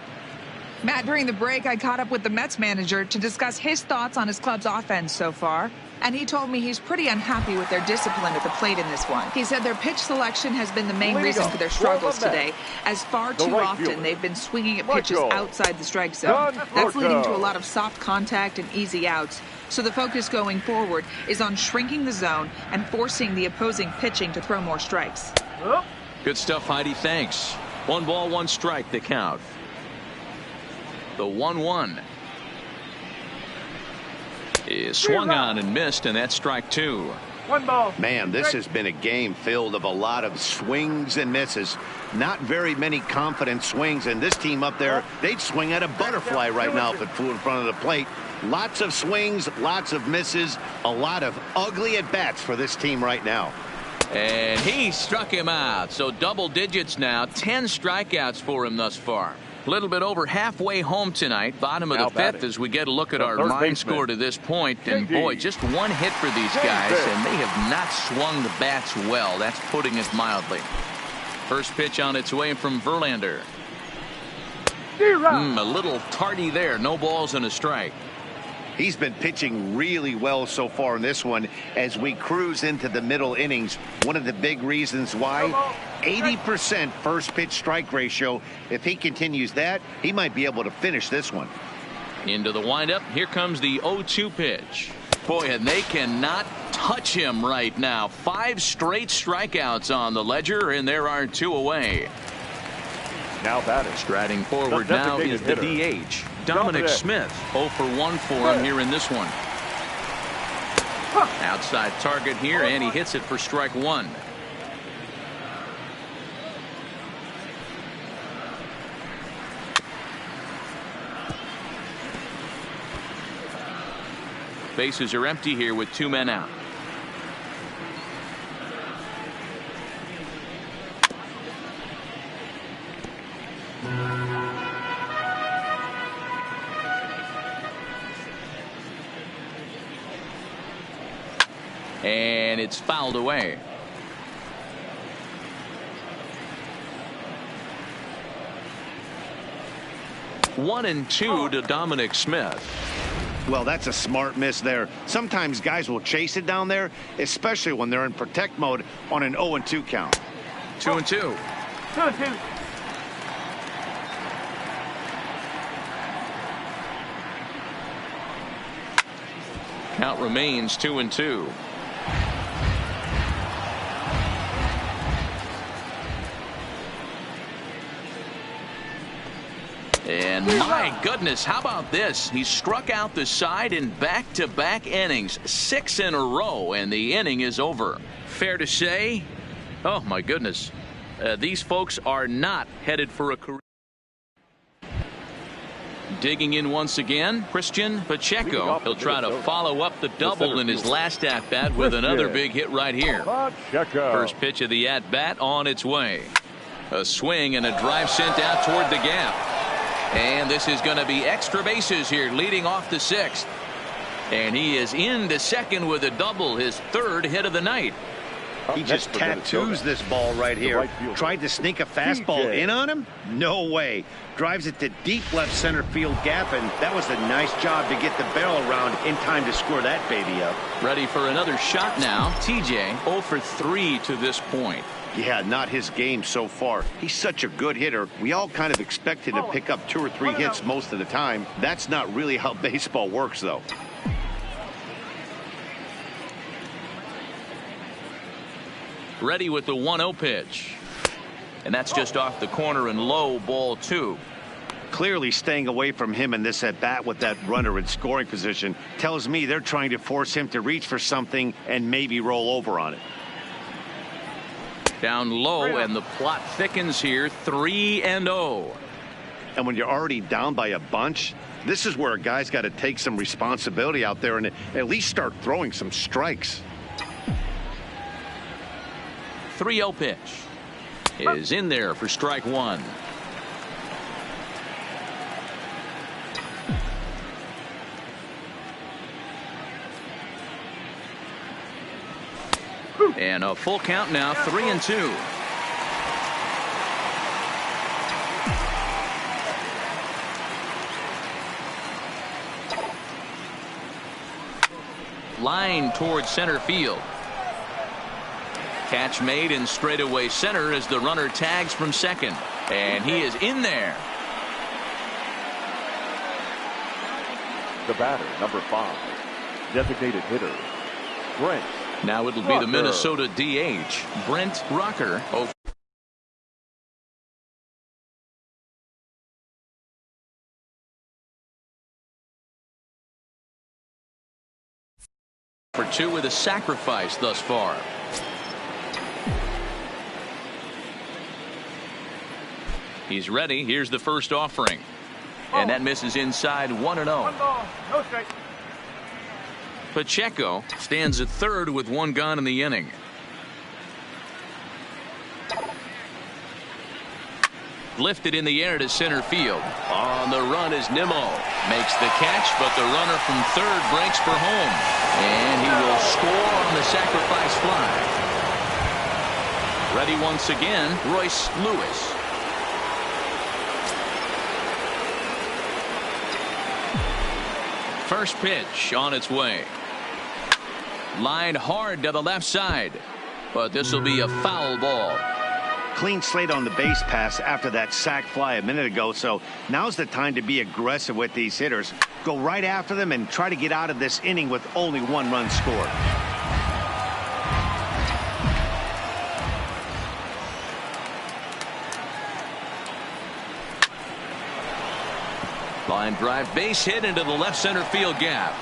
Matt, during the break, I caught up with the Mets manager to discuss his thoughts on his club's offense so far. And he told me he's pretty unhappy with their discipline at the plate in this one. He said their pitch selection has been the main reason for their struggles today, as far too often they've been swinging at pitches outside the strike zone. That's leading to a lot of soft contact and easy outs. So the focus going forward is on shrinking the zone and forcing the opposing pitching to throw more strikes. Good stuff, Heidi. Thanks. 1 ball, 1 strike, the count. The 1-1 is swung on and missed, and that's strike 2. 1 ball. Man, this has been a game filled of a lot of swings and misses. Not very many confident swings, and this team up there, they'd swing at a butterfly right now if it flew in front of the plate. Lots of swings, lots of misses, a lot of ugly at-bats for this team right now. And he struck him out. So double digits now. 10 strikeouts for him thus far. A little bit over halfway home tonight. Bottom of the 5th as we get a look at our line score to this point. And boy, just 1 hit for these guys. And they have not swung the bats well. That's putting it mildly. First pitch on its way from Verlander. A little tardy there. No balls and a strike. He's been pitching really well so far in this one as we cruise into the middle innings. One of the big reasons why, 80% first pitch strike ratio. If he continues that, he might be able to finish this one. Into the windup. Here comes the 0-2 pitch. Boy, and they cannot touch him right now. 5 straight strikeouts on the ledger, and there are 2 away. Now batting. Striding forward now is the DH, Dominic Smith. 0 for 1 for him here in this one. Outside target here, and he hits it for strike 1. Bases are empty here with 2 men out. And it's fouled away. One and two to Dominic Smith. Well, that's a smart miss there. Sometimes guys will chase it down there, especially when they're in protect mode on an 0-2 count. 2-2. 2-2. Count remains 2-2. And my goodness, how about this? He struck out the side in back-to-back innings, 6 in a row, and the inning is over. Fair to say, oh my goodness, these folks are not headed for a career. Digging in once again, Christian Pacheco. He'll try to follow up the double in his last at-bat with another big hit right here. First pitch of the at-bat on its way. A swing and a drive sent out toward the gap. And this is going to be extra bases here, leading off the 6th. And he is into second with a double, his 3rd hit of the night. He just tattoos this ball right here. Tried to sneak a fastball in on him? No way. Drives it to deep left center field gap, and that was a nice job to get the barrel around in time to score that baby up. Ready for another shot now. TJ 0 for 3 to this point. Yeah, not his game so far. He's such a good hitter. We all kind of expect him to pick up 2 or 3 hits most of the time. That's not really how baseball works, though. Ready with the 1-0 pitch. And that's just off the corner and low, ball 2. Clearly staying away from him in this at-bat with that runner in scoring position tells me they're trying to force him to reach for something and maybe roll over on it. Down low, and the plot thickens here, 3-0. And when you're already down by a bunch, this is where a guy's got to take some responsibility out there and at least start throwing some strikes. 3-0 pitch is in there for strike 1. And a full count now, 3-2. Line towards center field. Catch made in straightaway center as the runner tags from second. And he is in there. The batter, number 5, designated hitter, Brent. Now it'll be the Minnesota DH, Brent Rocker. For 2 with a sacrifice thus far. He's ready. Here's the first offering. And that misses inside, 1-0. No strike. Pacheco stands at third with 1 gone in the inning. Lifted in the air to center field. On the run is Nimmo. Makes the catch, but the runner from third breaks for home. And he will score on the sacrifice fly. Ready once again, Royce Lewis. First pitch on its way. Lined hard to the left side. But this will be a foul ball. Clean slate on the base pass after that sac fly a minute ago, so now's the time to be aggressive with these hitters. Go right after them and try to get out of this inning with only 1 run scored. Line drive, base hit into the left center field gap.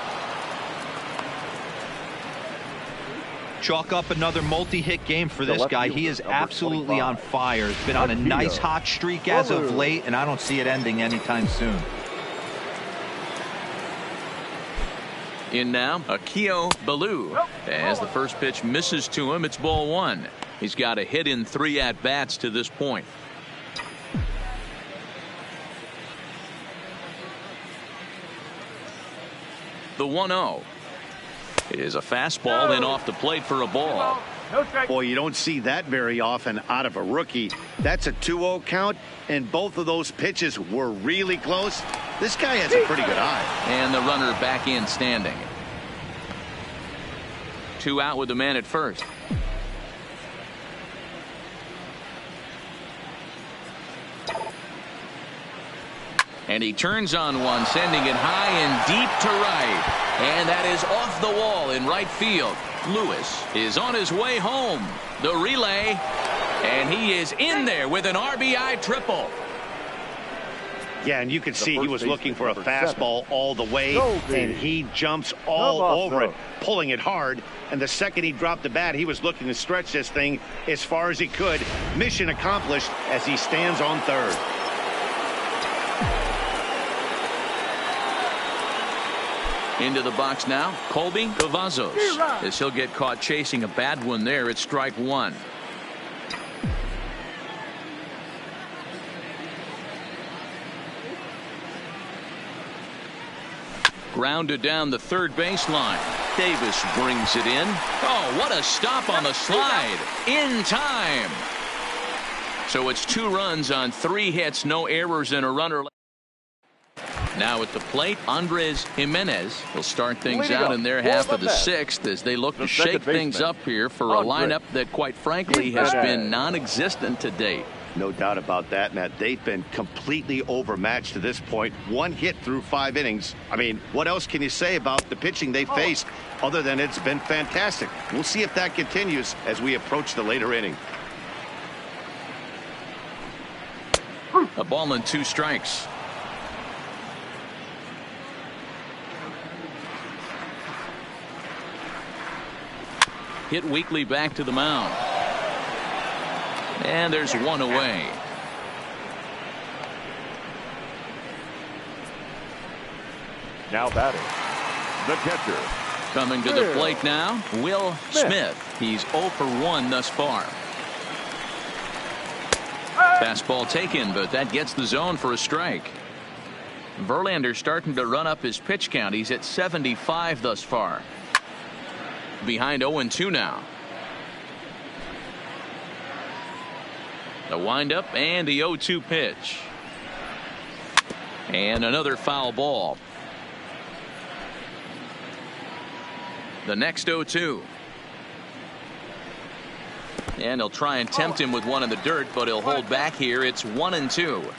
Chalk up another multi-hit game for this guy. He is absolutely on fire. He's been on a nice hot streak as of late, and I don't see it ending anytime soon. In now, Akio Ballou. As the first pitch misses to him, it's ball one. He's got a hit in 3 at-bats to this point. The 1-0 is a fastball and off the plate for a ball. Boy, you don't see that very often out of a rookie. That's a 2-0 count, and both of those pitches were really close. This guy has a pretty good eye. And the runner back in standing. 2 out with the man at first. And he turns on one, sending it high and deep to right. And that is off the wall in right field. Lewis is on his way home. The relay. And he is in there with an RBI triple. Yeah, and you can see he was looking for a fastball all the way, and he jumps all over it, pulling it hard. And the second he dropped the bat, he was looking to stretch this thing as far as he could. Mission accomplished as he stands on third. Into the box now, Colby Cavazos. As he'll get caught chasing a bad one there, it's strike one. Grounded down the third baseline. Davis brings it in. Oh, what a stop on the slide. In time. So it's 2 runs on 3 hits, no errors, and a runner. Now at the plate, Andres Jimenez will start things out in their half of the 6th as they look to shake things up here for a lineup that, quite frankly, has been non-existent to date. No doubt about that, Matt. They've been completely overmatched to this point. 1 hit through 5 innings. I mean, what else can you say about the pitching they faced other than it's been fantastic? We'll see if that continues as we approach the later inning. A ball and 2 strikes. Hit weakly back to the mound. And there's 1 away. Now batting, the catcher. Coming to the plate now, Will Smith. He's 0 for 1 thus far. Fastball taken, but that gets the zone for a strike. Verlander starting to run up his pitch count. He's at 75 thus far. Behind 0-2 now. The windup and the 0-2 pitch. And another foul ball. The next 0-2. And he'll try and tempt him with one in the dirt, but he'll hold back here. It's 1-2.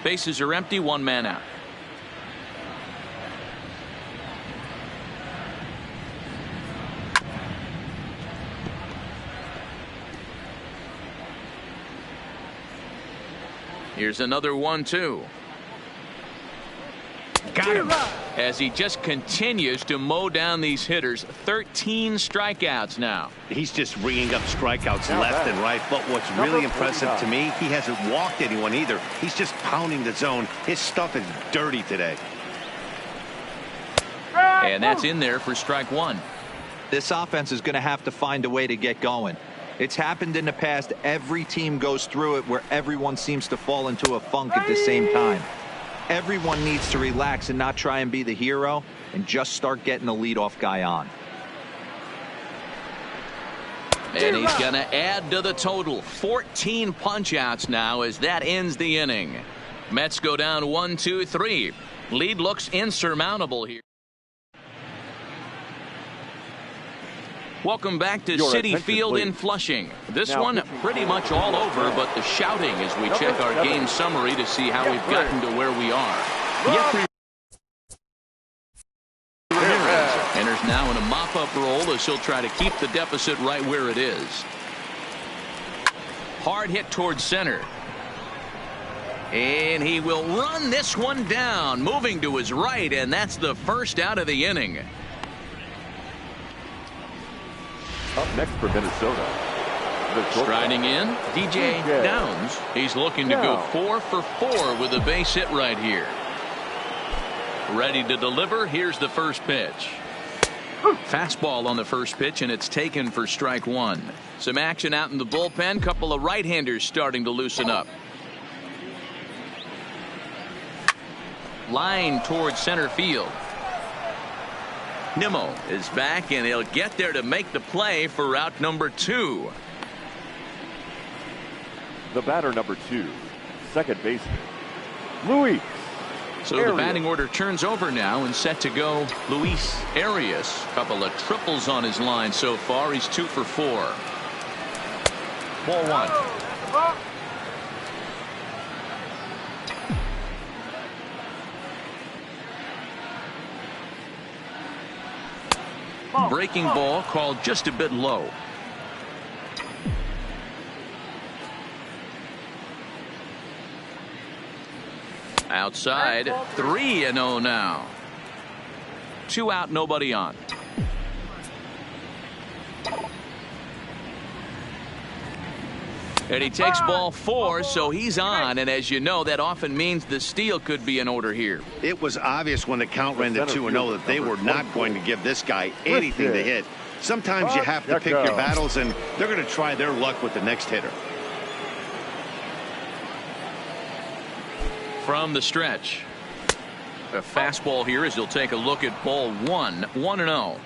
Bases are empty, 1 man out. Here's another 1-2. Got him. As he just continues to mow down these hitters. 13 strikeouts now. He's just ringing up strikeouts left and right. But what's really impressive to me, he hasn't walked anyone either. He's just pounding the zone. His stuff is dirty today. And that's in there for strike 1. This offense is going to have to find a way to get going. It's happened in the past. Every team goes through it where everyone seems to fall into a funk at the same time. Everyone needs to relax and not try and be the hero and just start getting the leadoff guy on. And he's going to add to the total. 14 punch-outs now as that ends the inning. Mets go down 1-2-3. Lead looks insurmountable here. Welcome back to Citi Field in Flushing. This one pretty much all over, but the shouting as we check our game summary to see how we've gotten to where we are. Ramirez enters now in a mop-up role as he'll try to keep the deficit right where it is. Hard hit towards center. And he will run this one down, moving to his right, and that's the first out of the inning. Up next for Minnesota. Striding in, DJ Downs. He's looking to go 4 for 4 with a base hit right here. Ready to deliver. Here's the first pitch. Fastball on the first pitch, and it's taken for strike one. Some action out in the bullpen. Couple of right-handers starting to loosen up. Line towards center field. Nimmo is back, and he'll get there to make the play for out number 2. The batter, number 2, second baseman, Luis. So the batting order turns over now and set to go Luis Arias. Couple of triples on his line so far. He's 2 for 4. Ball 1. Breaking ball called just a bit low. Outside, 3-0 now. 2 out, nobody on. And he takes ball 4, so he's on. And as you know, that often means the steal could be in order here. It was obvious when the count ran to 2-0 that they were not going to give this guy anything to hit. Sometimes you have to pick your battles, and they're going to try their luck with the next hitter. From the stretch. A fastball here as he'll take a look at ball 1. 1-0.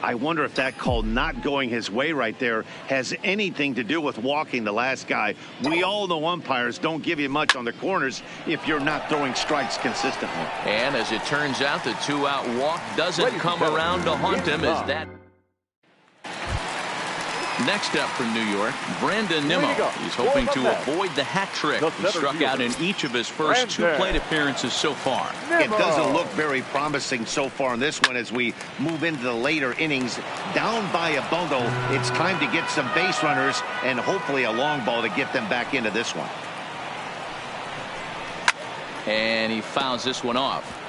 I wonder if that call not going his way right there has anything to do with walking the last guy. We all know umpires don't give you much on the corners if you're not throwing strikes consistently. And as it turns out, the 2-out walk doesn't come around to haunt him as that. Next up from New York, Brandon Nimmo. He's hoping to avoid the hat trick. He struck out in each of his first 2 plate appearances so far. It doesn't look very promising so far in this one as we move into the later innings. Down by a bundle, it's time to get some base runners and hopefully a long ball to get them back into this one. And he fouls this one off.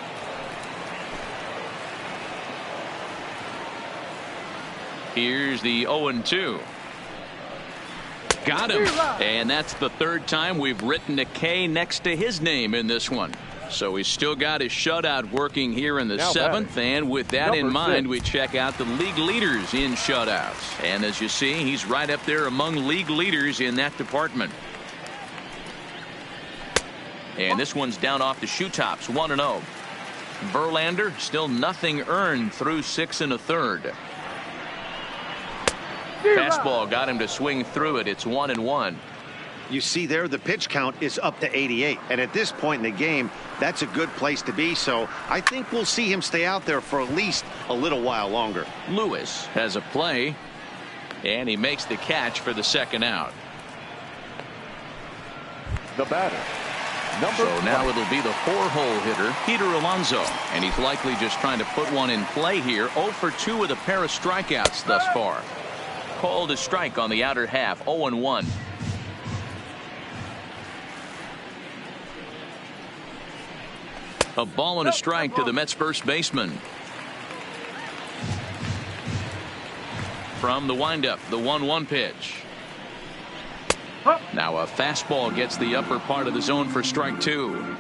Here's the 0-2. Got him. And that's the 3rd time we've written a K next to his name in this one. So he's still got his shutout working here in the 7th. And with that in mind, we check out the league leaders in shutouts. And as you see, he's right up there among league leaders in that department. And this one's down off the shoe tops. 1-0. Verlander still nothing earned through 6 1/3. Fastball got him to swing through it. It's 1-1. You see there, the pitch count is up to 88. And at this point in the game, that's a good place to be. So I think we'll see him stay out there for at least a little while longer. Lewis has a play, and he makes the catch for the 2nd out. The batter, So now it'll be the 4-hole hitter, Peter Alonso. And he's likely just trying to put one in play here. 0 for 2 with a pair of strikeouts thus far. Called a strike on the outer half. 0-1. A ball and a strike to the Mets first baseman. From the windup, the 1-1 pitch. Now a fastball gets the upper part of the zone for strike 2.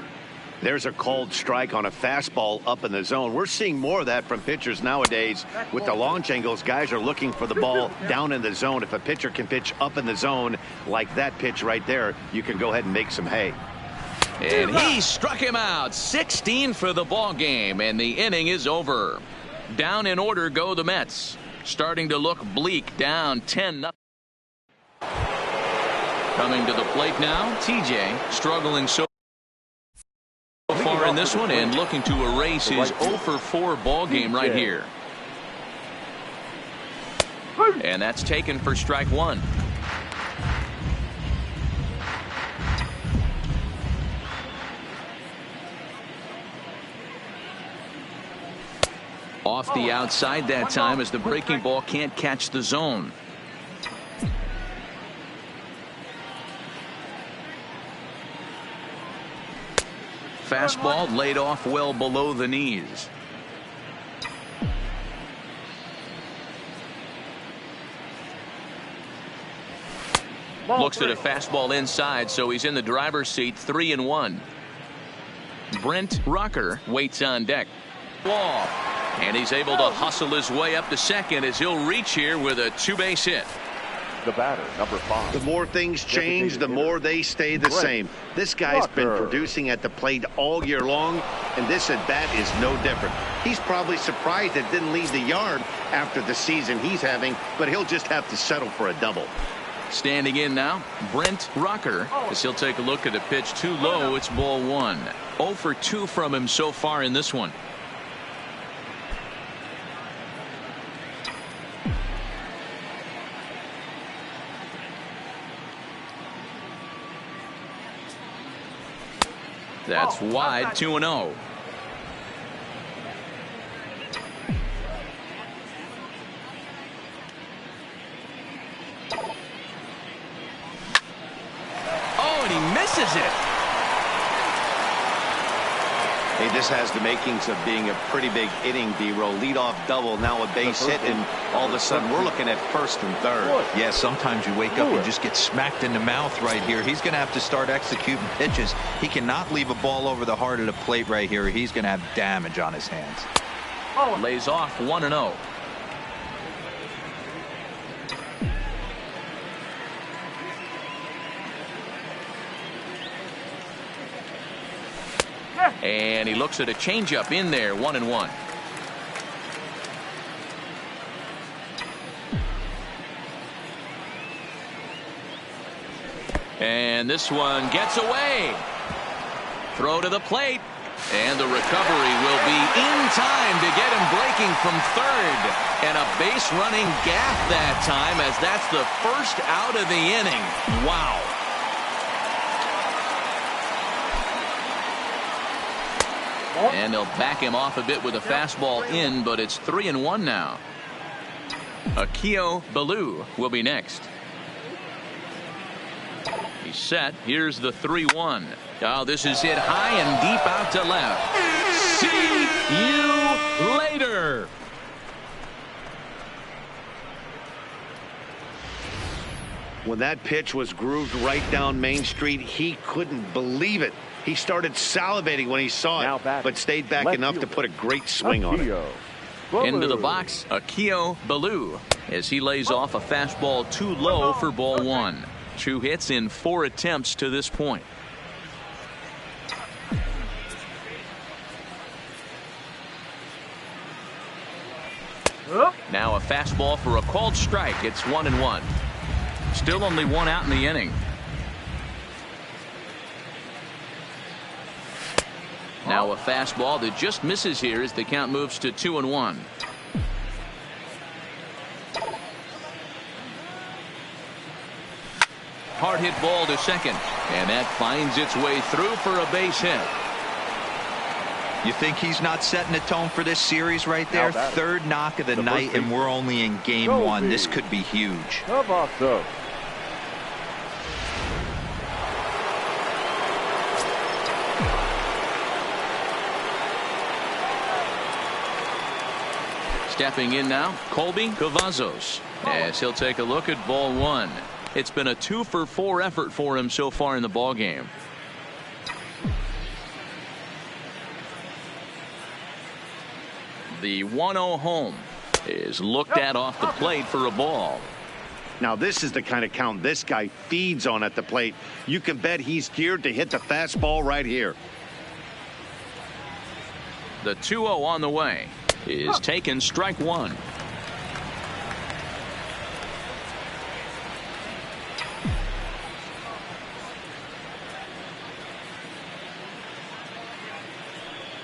There's a called strike on a fastball up in the zone. We're seeing more of that from pitchers nowadays. With the launch angles, guys are looking for the ball down in the zone. If a pitcher can pitch up in the zone like that pitch right there, you can go ahead and make some hay. And he struck him out. 16 for the ball game, and the inning is over. Down in order go the Mets. Starting to look bleak, down 10-0. Coming to the plate now, TJ struggling so far in this one and looking to erase his 0 for 4 ball game right here. And that's taken for strike 1. Off the outside that time as the breaking ball can't catch the zone. Fastball laid off well below the knees. Looks at a fastball inside, so he's in the driver's seat. 3-1. Brent Rucker waits on deck. Wall. And he's able to hustle his way up to second as he'll reach here with a two-base hit. The batter, number 5. The more things change, the more they stay the same. This guy's been producing at the plate all year long, and this at-bat is no different. He's probably surprised it didn't leave the yard after the season he's having, but he'll just have to settle for a double. Standing in now, Brent Rucker, as he'll take a look at a pitch too low. It's ball 1. 0 for 2 from him so far in this one. That's wide, 2-0. Oh, and he misses it. Hey, this has the makings of being a pretty big inning, D-Row. Leadoff double, now a base hit, and all of a sudden we're looking at first and third. Yeah, sometimes you wake up and just get smacked in the mouth right here. He's going to have to start executing pitches. He cannot leave a ball over the heart of the plate right here. He's going to have damage on his hands. Lays off 1-0. And he looks at a changeup in there, 1-1. And this one gets away. Throw to the plate. And the recovery will be in time to get him breaking from third. And a base running gap that time, as that's the first out of the inning. Wow. And they'll back him off a bit with a fastball in, but it's 3-1 now. Akio Ballou will be next. He's set. Here's the 3-1. Oh, this is hit high and deep out to left. See you later. When that pitch was grooved right down Main Street, he couldn't believe it. He started salivating when he saw it, but stayed back enough to put a great swing on it. Into the box, Akio Ballou, as he lays off a fastball too low for ball 1. 2 hits in 4 attempts to this point. Now a fastball for a called strike. It's 1-1. Still only 1 out in the inning. Now a fastball that just misses here as the count moves to 2-1. Hard hit ball to second, and that finds its way through for a base hit. You think he's not setting the tone for this series right there? Third knock of the night, and we're only in game 1. This could be huge. Stepping in now, Colby Cavazos, as he'll take a look at ball 1. It's been a 2-for-4 effort for him so far in the ballgame. The 1-0 home is looked at off the plate for a ball. Now this is the kind of count this guy feeds on at the plate. You can bet he's geared to hit the fastball right here. The 2-0 on the way is taken, strike 1.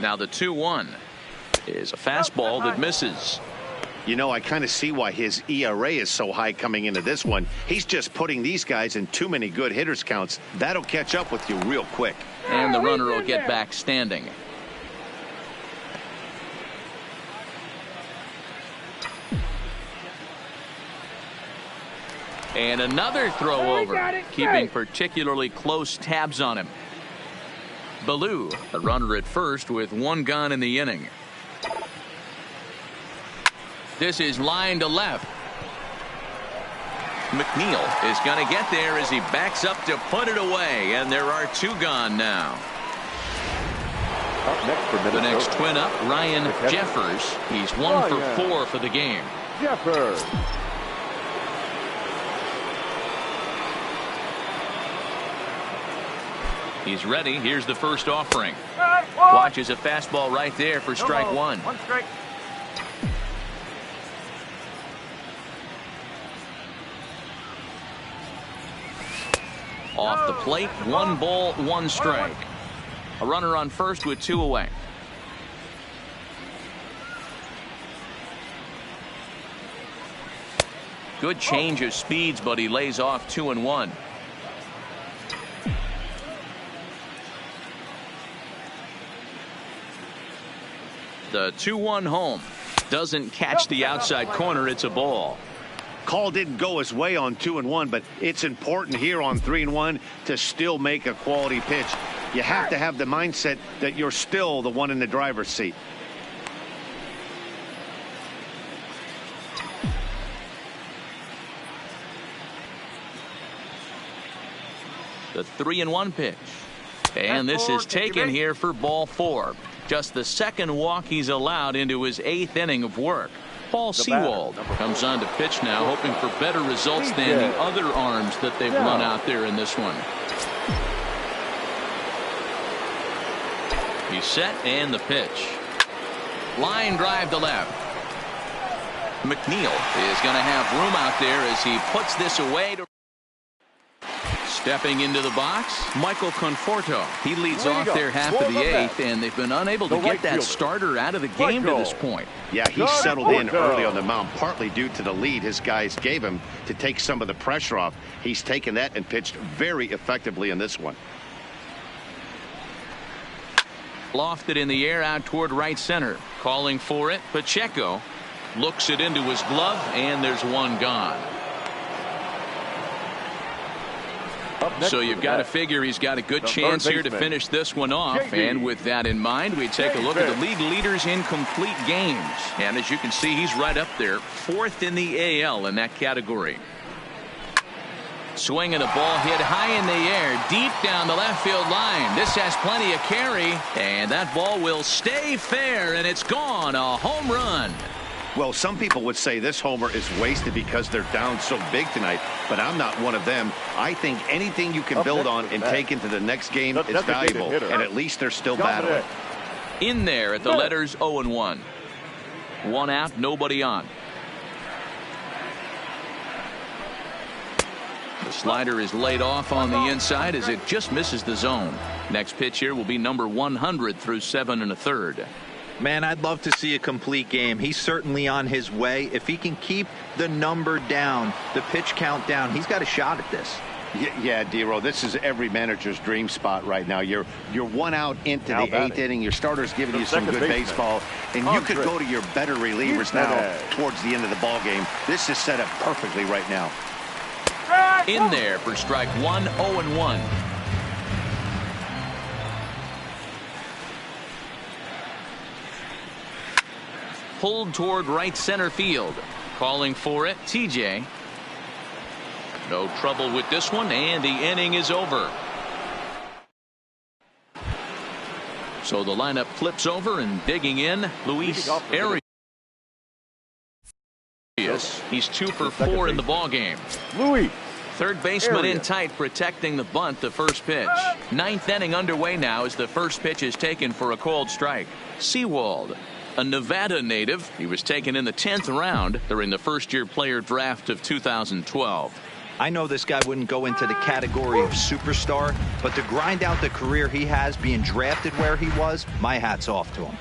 Now the 2-1 is a fastball that misses. You know, I kind of see why his ERA is so high coming into this one. He's just putting these guys in too many good hitters counts. That'll catch up with you real quick. And the runner will get back standing. And another throw over, keeping particularly close tabs on him. Ballou, a runner at first with 1 gone in the inning. This is line to left. McNeil is going to get there as he backs up to put it away, and there are 2 gone now. Up next for The Minnesota. next twin up, Ryan Jeffers. He's 1 for 4 for the game. Jeffers. He's ready. Here's the first offering. Watches a fastball right there for strike one. One strike. Off the plate, 1 ball, 1 strike. A runner on first with 2 away. Good change of speeds, but he lays off 2-1. The 2-1 home. Doesn't catch the outside corner. It's a ball. Call didn't go his way on 2-1, but it's important here on 3-1 to still make a quality pitch. You have to have the mindset that you're still the one in the driver's seat. The 3-1 pitch. And this is taken here for ball 4. Just the second walk he's allowed into his 8th inning of work. Paul Sewald comes on to pitch now, hoping for better results than the other arms that they've run out there in this one. He's set, and the pitch. Line drive to left. McNeil is going to have room out there as he puts this away. Stepping into the box, Michael Conforto. He leads off their half of the 8th, and they've been unable to get that starter out of the game to this point. Yeah, he settled in early on the mound, partly due to the lead his guys gave him to take some of the pressure off. He's taken that and pitched very effectively in this one. Lofted in the air out toward right center. Calling for it, Pacheco looks it into his glove, and there's one gone. So you've got to figure he's got a good chance here to finish this one off. And with that in mind, we take a look at the league leaders in complete games. And as you can see, he's right up there, 4th in the AL in that category. Swinging a ball hit high in the air, deep down the left field line. This has plenty of carry, and that ball will stay fair, and it's gone. A home run. Well, some people would say this homer is wasted because they're down so big tonight, but I'm not one of them. I think anything you can build on and take into the next game is valuable, and at least they're still battling. In there at the letters 0-1. 1 out, nobody on. The slider is laid off on the inside as it just misses the zone. Next pitch here will be number 100 through 7 1/3. Man, I'd love to see a complete game. He's certainly on his way. If he can keep the number down, the pitch count down, he's got a shot at this. Yeah, Dero, this is every manager's dream spot right now. You're 1 out into the 8th inning. Your starter's giving you some good baseball, and you could go to your better relievers now towards the end of the ball game. This is set up perfectly right now. In there for strike 1, 0-1. Pulled toward right center field. Calling for it, TJ. No trouble with this one, and the inning is over. So the lineup flips over, and digging in, Luis Arias. He's 2 for 4 in the ball game. Luis. Third baseman in tight, protecting the bunt, the first pitch. 9th inning underway now as the first pitch is taken for a called strike. Sewald, a Nevada native. He was taken in the 10th round during the first-year player draft of 2012. I know this guy wouldn't go into the category of superstar, but to grind out the career he has being drafted where he was, my hat's off to him.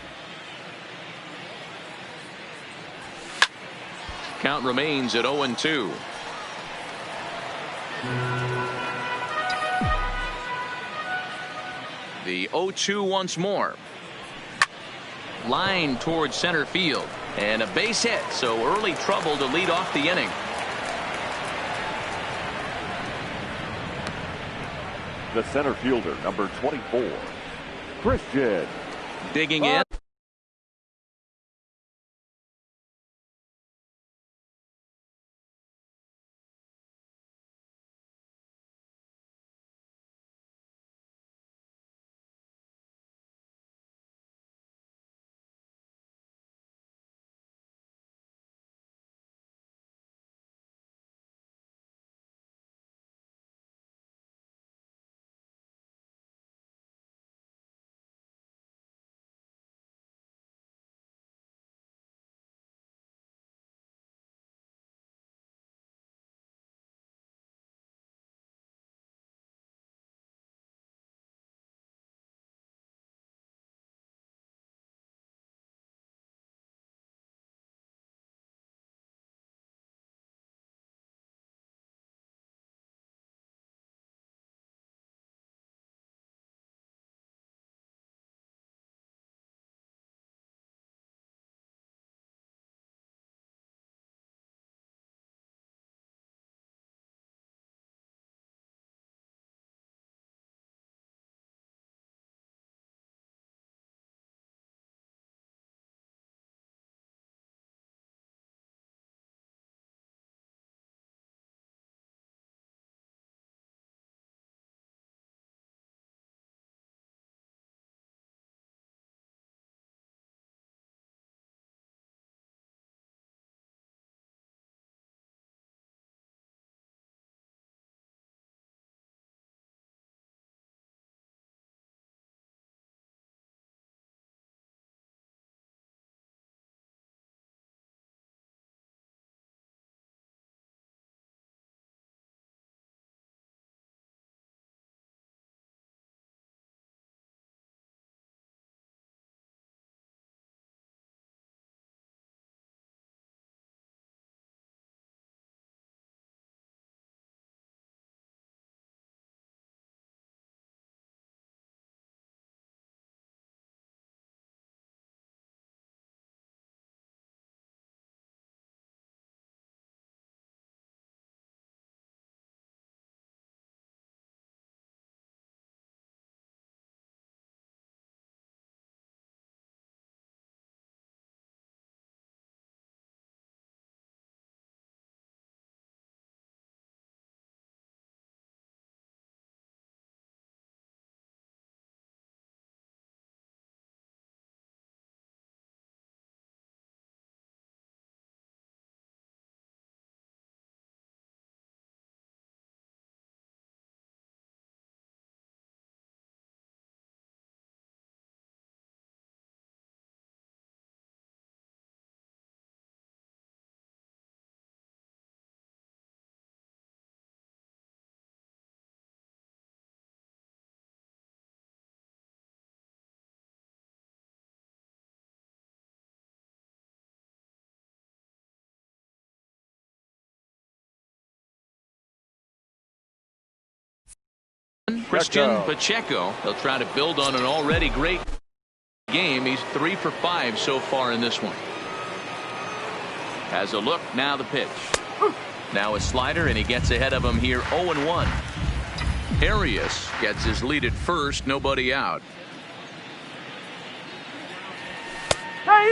Count remains at 0-2. The 0-2 once more. Line towards center field, and a base hit, so early trouble to lead off the inning. The center fielder, number 24, Christian. Digging in. Christian Pacheco. They'll try to build on an already great game. He's 3 for 5 so far in this one. Has a look. Now the pitch. Now a slider, and he gets ahead of him here 0-1. Arias gets his lead at first. Nobody out.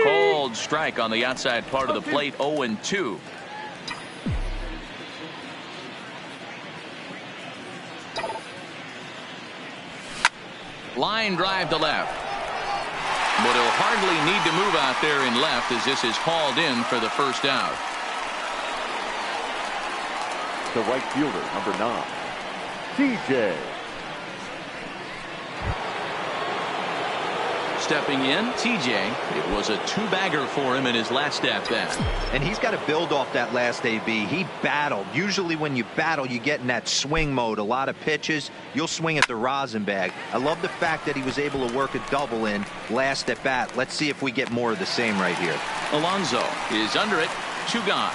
Called strike on the outside part of the plate. 0-2. Line drive to left. But he'll hardly need to move out there in left as this is hauled in for the first out. The right fielder, number 9, TJ. Stepping in, TJ. It was a 2-bagger for him in his last at-bat. And he's got to build off that last AB. He battled. Usually when you battle, you get in that swing mode. A lot of pitches, you'll swing at the rosin bag. I love the fact that he was able to work a double in last at bat. Let's see if we get more of the same right here. Alonso is under it. 2 gone.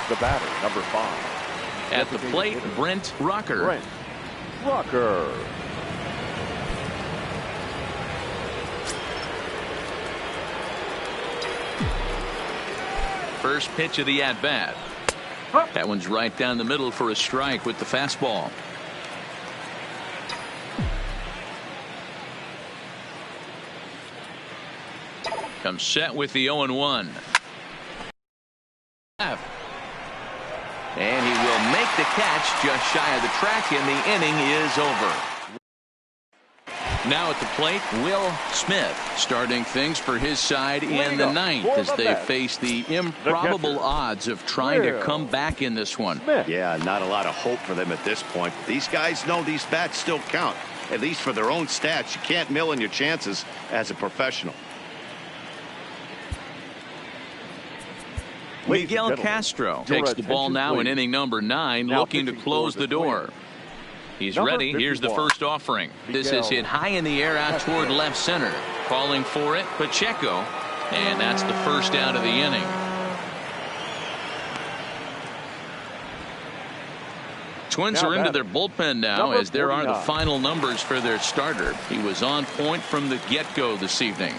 The batter, number 5. At the plate, Brent Rocker. Brent Rocker. First pitch of the at-bat. That one's right down the middle for a strike with the fastball. Comes set with the 0-1. And he will make the catch just shy of the track, and the inning is over. Now at the plate, Will Smith starting things for his side in the 9th as they face the improbable odds of trying to come back in this one. Yeah, not a lot of hope for them at this point. These guys know these bats still count, at least for their own stats. You can't mill in your chances as a professional. Miguel Castro takes the ball now in inning number 9, looking to close the door. He's ready. Here's the first offering. This is hit high in the air out toward left center. Calling for it, Pacheco. And that's the first out of the inning. Twins are into their bullpen now as there are the final numbers for their starter. He was on point from the get-go this evening.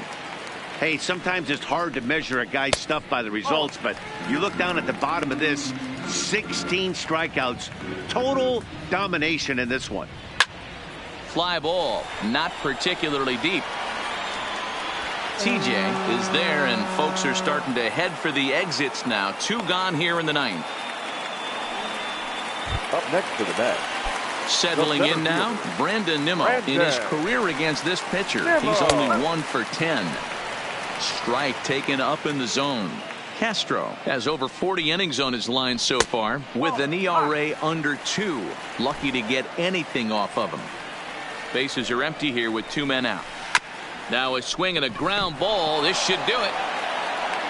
Hey, sometimes it's hard to measure a guy's stuff by the results, but you look down at the bottom of this, 16 strikeouts, total domination in this one. Fly ball, not particularly deep. TJ is there, and folks are starting to head for the exits now. 2 gone here in the 9th. Up next to the bat. Settling in now, Brandon Nimmo. In his career against this pitcher, he's only 1 for 10. Strike taken up in the zone. Castro has over 40 innings on his line so far with an ERA under 2. Lucky to get anything off of him. Bases are empty here with 2 men out. Now a swing and a ground ball. This should do it.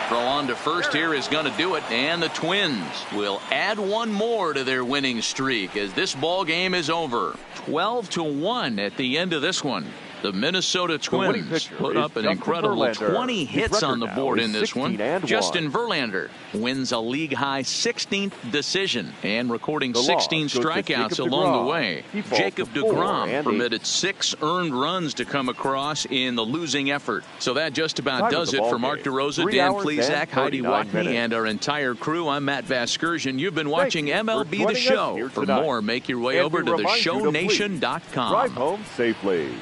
Throw on to first here is going to do it, and the Twins will add 1 more to their winning streak as this ball game is over. 12-1 at the end of this one. The Minnesota Twins put up an incredible 20 hits on the board in this one. Justin Verlander wins a league-high 16th decision and recording 16 strikeouts along the way. Jacob deGrom permitted 6 earned runs to come across in the losing effort. So that just about does it for Mark DeRosa, Dan Plesac, Heidi Watney, and our entire crew. I'm Matt Vasgersian. You've been watching MLB The Show. For more, make your way over to theshownation.com. Drive home safely.